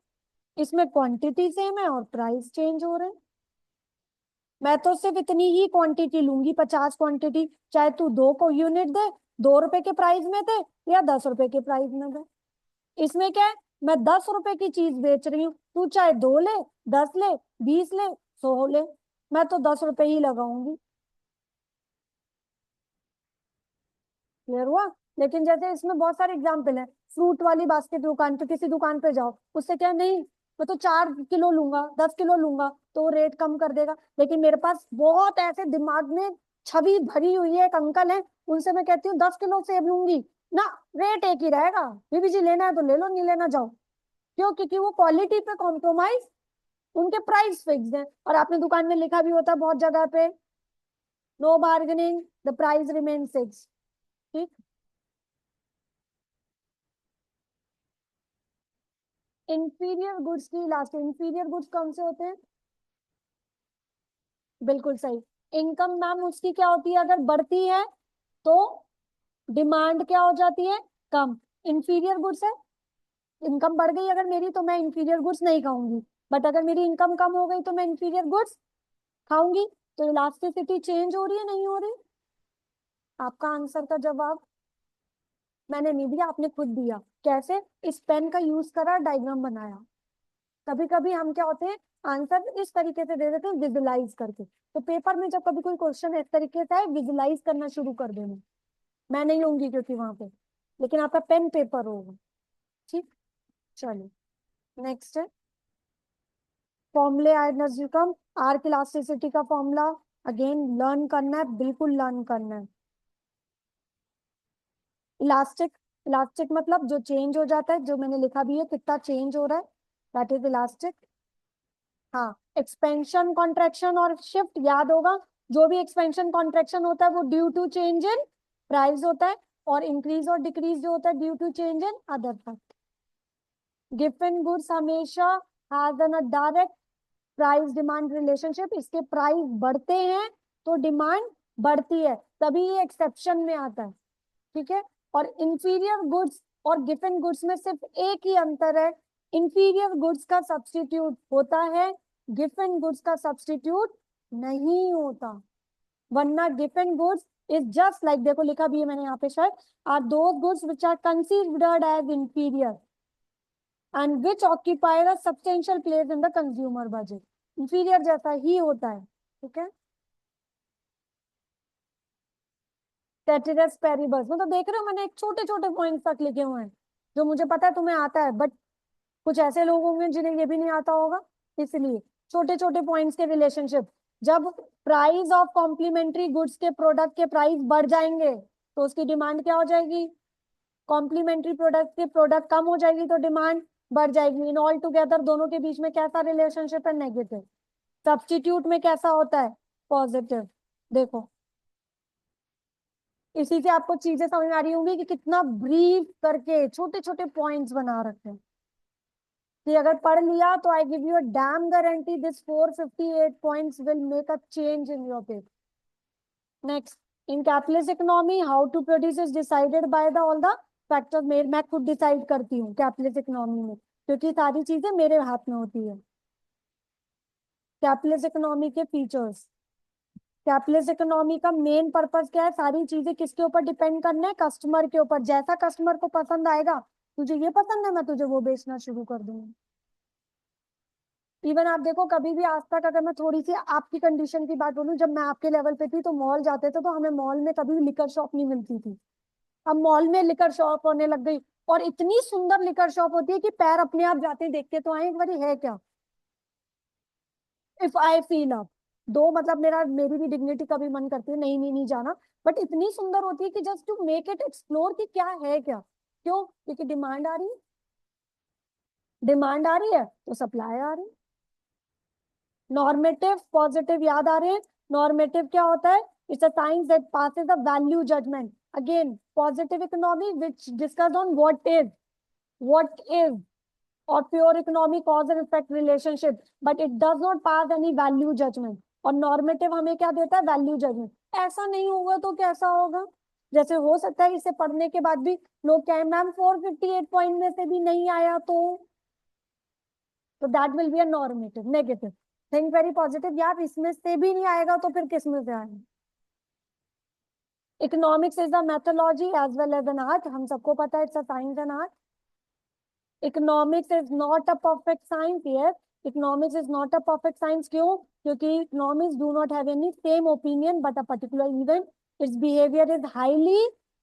Speaker 1: इसमें क्वांटिटी सेम है और प्राइस चेंज हो रहे हैं। मैं तो सिर्फ इतनी ही क्वांटिटी लूंगी, 50 क्वांटिटी, चाहे तू 2 को यूनिट दे, 2 रुपए के प्राइस में दे या 10 रुपए के प्राइस में दे। इसमें क्या है, मैं 10 रुपए की चीज बेच रही हूँ, तू चाहे 2 ले, 10 ले, 20 ले, 100 ले, मैं तो 10 रुपए ही लगाऊंगी। क्लियर हुआ? लेकिन जैसे इसमें बहुत सारे एग्जाम्पल है, फ्रूट वाली बास्केट दुकान पे, किसी दुकान पे जाओ, उससे क्या नहीं, मैं तो 4 किलो लूंगा, 10 किलो लूंगा, तो वो रेट कम कर देगा। लेकिन मेरे पास बहुत ऐसे दिमाग में छवि भरी हुई है, एक अंकल है, उनसे मैं कहती हूँ 10 किलो सेब लूंगी ना, रेट एक ही रहेगा, बीबी जी लेना है तो ले लो, नहीं लेना जाओ। क्यों? क्योंकि वो क्वालिटी पे कॉम्प्रोमाइज, उनके प्राइस फिक्स है। और आपने दुकान में लिखा भी होता है बहुत जगह पे, no bargaining, the price remain fix. ठीक। इंफीरियर गुड्स की लास्ट, इंफीरियर गुड्स कौन से होते हैं? बिल्कुल सही। इनकम मैम उसकी क्या होती है, अगर बढ़ती है तो डिमांड क्या हो जाती है? कम। इंफीरियर गुड्स है, इनकम बढ़ गई अगर मेरी तो मैं इंफीरियर गुड्स नहीं खाऊंगी, बट अगर मेरी इनकम कम हो गई तो मैं इंफीरियर गुड्स खाऊंगी। तो इलास्टिसिटी चेंज हो रही है, नहीं हो रही? आपका आंसर का जवाब मैंने नहीं दिया, आपने खुद दिया। कैसे? इस पेन का यूज करा, डायग्राम बनाया। कभी कभी हम क्या होते हैं, आंसर इस तरीके से दे देते हैं विजुलाइज करके, तो पेपर में जब कभी कोई क्वेश्चन इस तरीके से है, विजुलाइज करना शुरू कर देना। मैं नहीं लूंगी क्योंकि वहां पे, लेकिन आपका पेन पेपर होगा। ठीक। चलो, नेक्स्ट है फॉर्मूले आयनर्जिकम, आर्क इलास्टिसिटी का फॉर्मूला। अगेन लर्न करना है, बिल्कुल लर्न करना है। इलास्टिक, इलास्टिक मतलब जो चेंज हो जाता है, जो मैंने लिखा भी है कितना चेंज हो रहा है, दैट इज इलास्टिक। हाँ, एक्सपेंशन कॉन्ट्रेक्शन और शिफ्ट याद होगा, जो भी एक्सपेंशन कॉन्ट्रेक्शन होता है वो due to change in price होता है, और इंक्रीज और डिक्रीज जो होता है due to change in other fact. Given goods हमेशा has an direct price demand relationship, इसके प्राइस बढ़ते हैं तो डिमांड बढ़ती है, तभी ये एक्सेप्शन में आता है। ठीक है। और इंफीरियर गुड्स और गिवन गुड्स में सिर्फ एक ही अंतर है, इंफीरियर गुड्स का सब्स्टिट्यूट होता है, गिवन गुड्स का सब्स्टिट्यूट नहीं होता। वरना given goods is just like, देखो लिखा भी है मैंने यहाँ पे शायद, are those goods which are considered as inferior and which occupy a substantial place in the consumer budget. Inferior जैसा ही होता है। ठीक है। टेट्रियस पेरिबस में तो देख रहे हो, मैंने एक छोटे छोटे पॉइंट्स तक लिखे हुए हैं, जो मुझे पता है तुम्हें आता है, बट कुछ ऐसे लोग होंगे जिन्हें ये भी नहीं आता होगा, इसलिए छोटे छोटे पॉइंट्स के रिलेशनशिप। जब प्राइस ऑफ कॉम्प्लीमेंट्री गुड्स के प्रोडक्ट के प्राइस बढ़ जाएंगे तो उसकी डिमांड क्या हो जाएगी? कॉम्प्लीमेंट्री प्रोडक्ट के प्रोडक्ट कम हो जाएगी तो डिमांड बढ़ जाएगी। इन ऑल टुगेदर दोनों के बीच में कैसा रिलेशनशिप है? नेगेटिव। सब्स्टिट्यूट में कैसा होता है? पॉजिटिव। देखो, इसी से आपको चीजें समझ में आ रही होंगी कि कितना ब्रीफ करके छोटे छोटे पॉइंट्स बना रखे हैं। कि अगर पढ़ लिया तो I give you a damn guarantee this 458 points will make a change in your paper. Next, in capitalist economy how to produce is decided by the all the factor. मैं खुद डिसाइड करती हूँ कैपिटलिस्ट इकोनॉमी में, क्योंकि सारी चीजें मेरे हाथ में होती है. कैपिटलिस्ट इकोनॉमी के फीचर्स. कैपिटलिस्ट इकोनॉमी का मेन पर्पस क्या है? सारी चीजें किसके ऊपर डिपेंड करना है? कस्टमर के ऊपर. जैसा कस्टमर को पसंद आएगा, तुझे ये पसंद है, मैं तुझे वो बेचना शुरू कर दूंगी. इवन आप देखो, कभी भी आज तक अगर मैं थोड़ी सी आपकी कंडीशन की बात बोलूं, जब मैं आपके लेवल पे थी तो मॉल जाते थे तो हमें मॉल में कभी भी लिकर शॉप नहीं मिलती थी. अब मॉल में लिकर शॉप होने लग गई, और इतनी सुंदर लिकर शॉप होती है कि पैर अपने आप जाते देखते तो आए एक बार है क्या. इफ आई फील अप दो, मतलब मेरी भी डिग्निटी कभी मन करती है नहीं नहीं नहीं जाना, बट इतनी सुंदर होती है कि just to make it explore कि क्या है क्या. क्यों? क्योंकि डिमांड आ रही है. डिमांड आ रही है तो सप्लाई आ रही है. नॉर्मेटिव पॉजिटिव याद आ रहे हैं? नॉर्मेटिव क्या होता है? It's a science that passes a value judgement. Again positive economy which discuss on what is or pure economic cause and effect relationship, but it does not pass any value judgment. और normative हमें क्या देता है? Value judgement. ऐसा नहीं होगा तो कैसा होगा? जैसे हो सकता है इसे पढ़ने के बाद भी लोग कहें मैम 458 पॉइंट में से भी नहीं आया, तो that will be a normative negative. Think very positive यार, इसमें से भी नहीं आएगा तो फिर किस में से आएगा? Economics is a methodology as well as an art. हम सबको पता है it's a science and art. Economics is not a perfect science. Yes, economics is not a perfect science. क्यों? क्योंकि economics do not have any same opinion, but a particular event. Its behavior is highly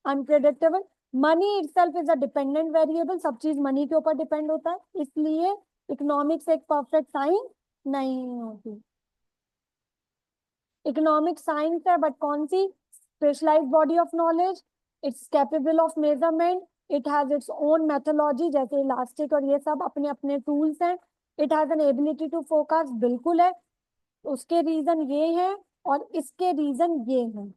Speaker 1: unpredictable. Money itself is a dependent variable. सब चीज money के ऊपर depend होता है, इसलिए economics एक perfect science नहीं होती. Economic science है, but कौन सी? Specialized body of knowledge. It's capable of measurement. It has its own methodology, जैसे इलास्टिक और ये सब अपने अपने टूल्स हैं. It has an ability to focus. बिल्कुल है. उसके रीजन ये है और इसके रीजन ये है.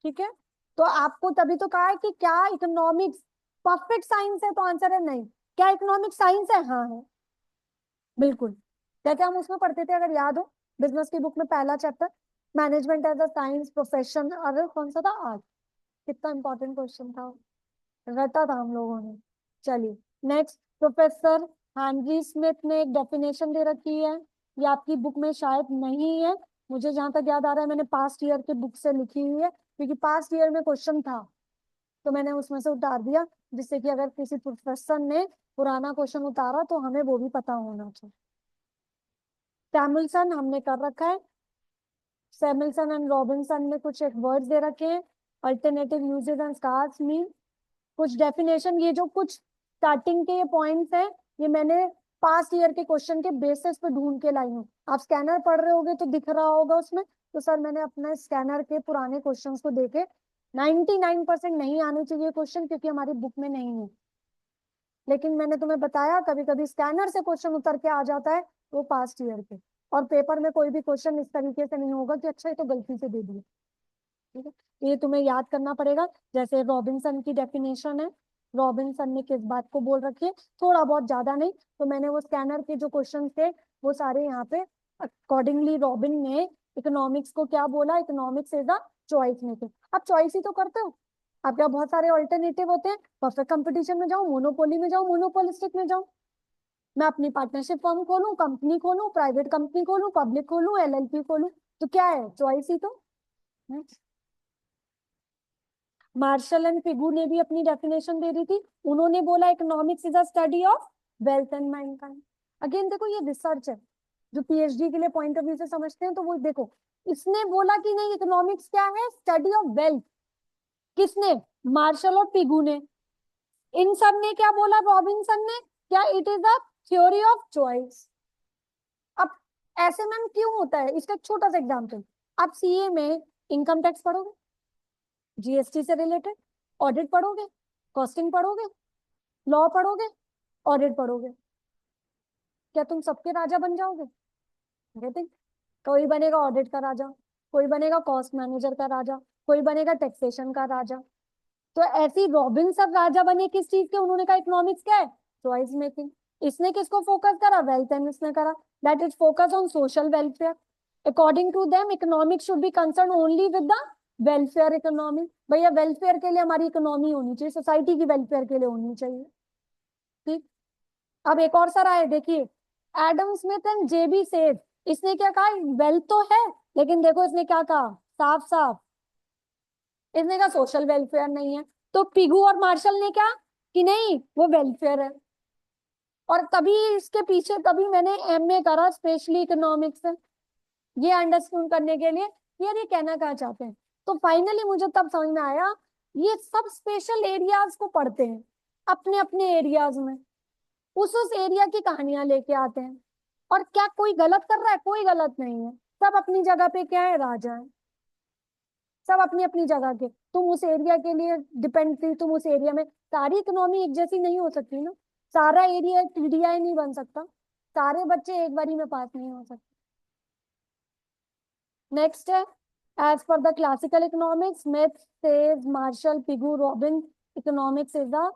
Speaker 1: ठीक है. तो आपको तभी तो कहा है कि क्या इकोनॉमिक्स परफेक्ट साइंस है, तो आंसर है नहीं. क्या इकोनॉमिक्स साइंस है? हाँ है. बिल्कुल. जैसे हम उसमें पढ़ते थे, अगर याद हो, बिजनेस की बुक में पहला chapter management as a science profession, अरे कौन सा था? आर्ट. कितना इंपॉर्टेंट क्वेश्चन था, रटा था हम लोगों ने. चलिए नेक्स्ट. प्रोफेसर हेनरी स्मिथ ने एक डेफिनेशन दे रखी है, ये आपकी बुक में शायद नहीं है. मुझे जहां तक याद आ रहा है मैंने पास्ट ईयर के बुक से लिखी हुई है, क्योंकि पास्ट ईयर में क्वेश्चन था तो मैंने उसमें से उतार दिया, जिससे कि अगर किसी प्रोफेसर ने पुराना क्वेश्चन उतारा तो हमें वो भी पता होना चाहिए. सैमुअलसन हमने कर रखा है. सैमुअलसन एंड रॉबिन्सन ने कुछ एक वर्ड्स दे रखे हैं. Alternative uses and stars mean. कुछ डेफिनेशन, ये जो कुछ स्टार्टिंग के ये पॉइंट्स हैं, ये मैंने पास्ट ईयर के क्वेश्चन के बेसिस पे ढूंढ के लाई हूँ. आप स्कैनर पढ़ रहे होगे तो दिख रहा होगा उसमें, तो सर मैंने अपने स्कैनर के पुराने क्वेश्चंस को देखे. 99% नहीं आने चाहिए क्वेश्चन, क्योंकि हमारी बुक में नहीं है. लेकिन मैंने तुम्हें बताया कभी कभी स्कैनर से क्वेश्चन उतर के आ जाता है, वो पास्ट ईयर के. और पेपर में कोई भी क्वेश्चन इस तरीके से नहीं होगा कि अच्छा ये तो गलती से दे दिया. ठीक है. ये तुम्हें याद करना पड़ेगा. जैसे रॉबिन्सन की डेफिनेशन है, रॉबिन्सन ने किस बात को बोल रखी है, थोड़ा बहुत, ज्यादा नहीं. तो मैंने वो स्कैनर के जो क्वेश्चन थे वो सारे यहाँ पे अकॉर्डिंगली रॉबिन ने इकोनॉमिक्स को क्या बोला, economics is a choice making. आप चॉइस ही तो करते हो. आपके यहाँ बहुत सारे ऑल्टरनेटिव होते हैं. परफेक्ट कंपटीशन में जाऊँ, मोनोपोली में जाऊँ, मोनोपोलिस्टिक में जाऊँ, मैं अपनी पार्टनरशिप फर्म खोलूँ, कंपनी खोलूँ, प्राइवेट कंपनी खोलूँ, पब्लिक खोलूँ, एलएलपी खोलूँ, तो क्या है? चॉइस ही तो. मार्शल एंड पिगू ने भी अपनी डेफिनेशन दे दी थी. उन्होंने बोला economics is a study of wealth and Mankind. Again देखो, ये रिसर्च है. जो पीएचडी के लिए पॉइंट ऑफ व्यू से समझते हैं तो वो देखो, इसने बोला कि नहीं इकोनॉमिक्स क्या है? Study of wealth. किसने? मार्शल और पिगू ने. इन सब ने क्या बोला? रॉबिन्सन ने. क्या? It is a theory of choice. अब ऐसे मैम क्यों होता है? इसका एक छोटा सा एग्जाम्पल. आप सीए में इनकम टैक्स पढ़ोगे, जीएसटी से रिलेटेड, ऑडिट पढ़ोगे, कॉस्टिंग पढ़ोगे, लॉ पढ़ोगे, ऑडिट पढ़ोगे. क्या तुम सबके राजा बन जाओगे? गेटिंग? कोई बनेगा ऑडिट का राजा, कोई बनेगा कॉस्ट मैनेजर का राजा, कोई बनेगा टैक्सेशन का राजा. तो ऐसी रॉबिन सब राजा बने किस चीज के? उन्होंने कहा इकोनॉमिक्स क्या है? Choice making. इसने किसको फोकस करा? वेल्थ एंड इसने करा, that is focus on social welfare. According to them economics should be concern only with the welfare economy. भैया वेलफेयर के लिए हमारी इकोनॉमी होनी चाहिए, सोसाइटी की वेलफेयर के लिए होनी चाहिए। ठीक। अब एक और सर आए, देखिए, एडम स्मिथ एंड जेबी सेठ, इसने क्या कहा? वेल्थ तो है, लेकिन देखो इसने क्या कहा साफ साफ, इसने कहा सोशल वेलफेयर नहीं है। तो पिगू और मार्शल ने क्या कि नहीं वो वेलफेयर है। और तभी इसके पीछे, तभी मैंने एमए करा स्पेशली इकोनॉमिक्स से, ये अंडरस्टैंड करने के लिए कि यार ये कहना क्या चाहते हैं। तो फाइनली मुझे तब समझ में आया, ये सब स्पेशल एरियाज को पढ़ते हैं अपने अपने एरियाज में, उस एरिया की कहानियां लेके आते हैं। और क्या कोई गलत कर रहा है? कोई गलत नहीं है, सब अपनी जगह पे क्या है, राजा है, सब अपनी अपनी जगह के। तुम उस एरिया के लिए डिपेंड थी, तुम उस एरिया में, सारी इकोनॉमी एक जैसी नहीं हो सकती ना, सारा एरिया टीडीआई नहीं बन सकता, सारे बच्चे एक बारी में पास नहीं हो सकते। नेक्स्ट है, as per the classical economics, Smith says Marshall Pigou Robin, economics is the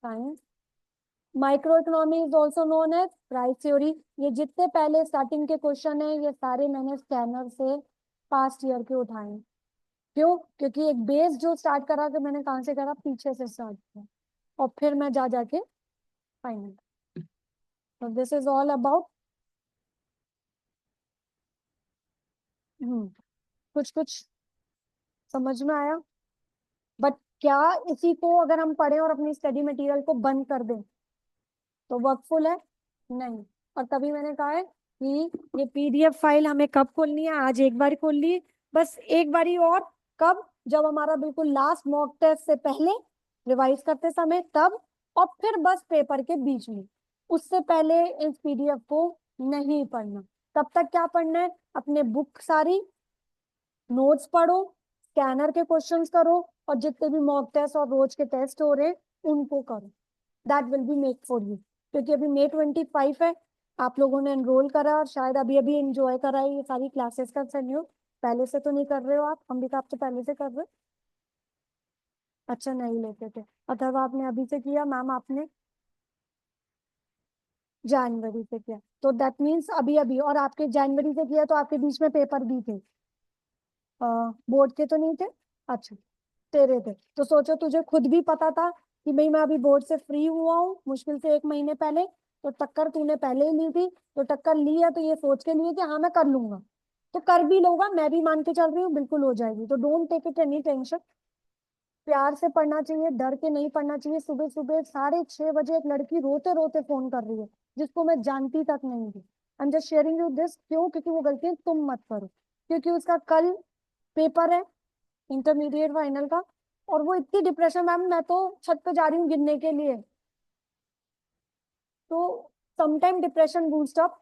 Speaker 1: science. Micro economy is also known as price theory. ये जितने पहले स्टार्टिंग के क्वेश्चन है ये सारे मैंने स्कैनर से पास्ट ईयर के उठाए हैं। क्यों? क्योंकि एक बेस जो स्टार्ट करा कि मैंने कहाँ से करा, पीछे से स्टार्ट किया, और फिर मैं जा जाके फाइनल। तो दिस इज ऑल अबाउट, कुछ कुछ समझ में आया। बट क्या इसी को अगर हम पढ़ें और अपनी स्टडी मटेरियल को बंद कर दें तो वर्कफुल है? नहीं। और तभी मैंने कहा है कि ये पीडीएफ फाइल हमें कब खोलनी है, आज एक बार खोल ली, बस एक बारी और, कब? जब हमारा बिल्कुल लास्ट मॉक टेस्ट से पहले, रिवाइज करते समय तब, और फिर बस पेपर के बीच में, उससे पहले इस पीडीएफ को नहीं पढ़ना। तब तक क्या पढ़ना है? अपने बुक सारी, नोट्स पढ़ो, स्कैनर के क्वेश्चंस करो, और जितने भी मॉक टेस्ट और रोज के टेस्ट हो रहे हैं उनको करो। That will be make for you. क्योंकि अभी May 25 है, आप लोगों ने एनरोल करा और शायद अभी अभी एंजॉय करा है ये सारी क्लासेस का सेन्यू, पहले से तो नहीं कर रहे हो आप, हम भी तो आपसे पहले से कर रहे। अच्छा, नहीं लेते थे, अथवा आपने अभी से किया, मैम आपने जनवरी से किया, तो दैट मीन्स अभी अभी, और आपके जनवरी से किया तो आपके बीच में पेपर भी थे, बोर्ड के तो नहीं थे? अच्छा, तेरे थे, तो सोचो तुझे खुद भी पता था कि भाई मैं अभी बोर्ड से फ्री हुआ हूँ मुश्किल से 1 महीने पहले, तो टक्कर तूने पहले ही ली थी, तो टक्कर ली है तो ये सोच के लिए कि हाँ मैं कर लूंगा, तो कर भी लूंगा, मैं भी मान के चल रही हूँ बिल्कुल हो जाएगी। तो don't take it any tension, प्यार से पढ़ना चाहिए, डर के नहीं पढ़ना चाहिए। सुबह सुबह 6:30 बजे एक लड़की रोते रोते फोन कर रही है जिसको मैं जानती तक नहीं थी। I am just sharing you this, क्यों? क्योंकि वो गलती तुम मत करो, क्योंकि उसका कल पेपर है इंटरमीडिएट फाइनल का, और वो इतनी डिप्रेशन, मैम मैं तो छत पे जा रही हूँ गिरने के लिए। तो sometime depression boost up,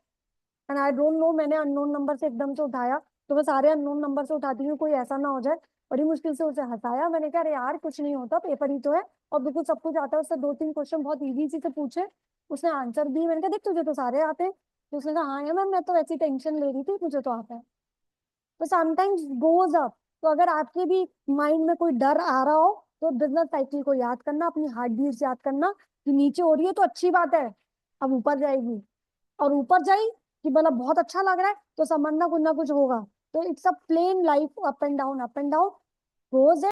Speaker 1: and I don't know, मैंने अननोन नंबर से एकदम से उठाया, तो मैं सारे अननोन नंबर से उठाती हूँ, कोई ऐसा ना हो जाए। बड़ी मुश्किल से उसे हंसाया, मैंने कहा अरे यार कुछ नहीं होता, पेपर ही तो है, और बिल्कुल सब कुछ आता है। उससे 2-3 क्वेश्चन बहुत इजी सी से पूछे, उसने आंसर दी, मैंने कहा देख तुझे तो सारे आते हैं, तो उसने कहा हाँ यार मैम मैं तो ऐसी टेंशन ले रही थी, मुझे तो आता है। तो समटाइम्स गोज अप। तो अगर आपके भी माइंड में कोई डर आ रहा हो तो बिजनेस साइकिल को याद करना, अपनी हार्ट बीट्स याद करना, कि नीचे हो रही है तो अच्छी बात है, अब ऊपर जाएगी, और ऊपर जाई कि मतलब बहुत अच्छा लग रहा है तो समझना कुछ ना कुछ होगा। तो it's a plain life, up and down, up and down, rose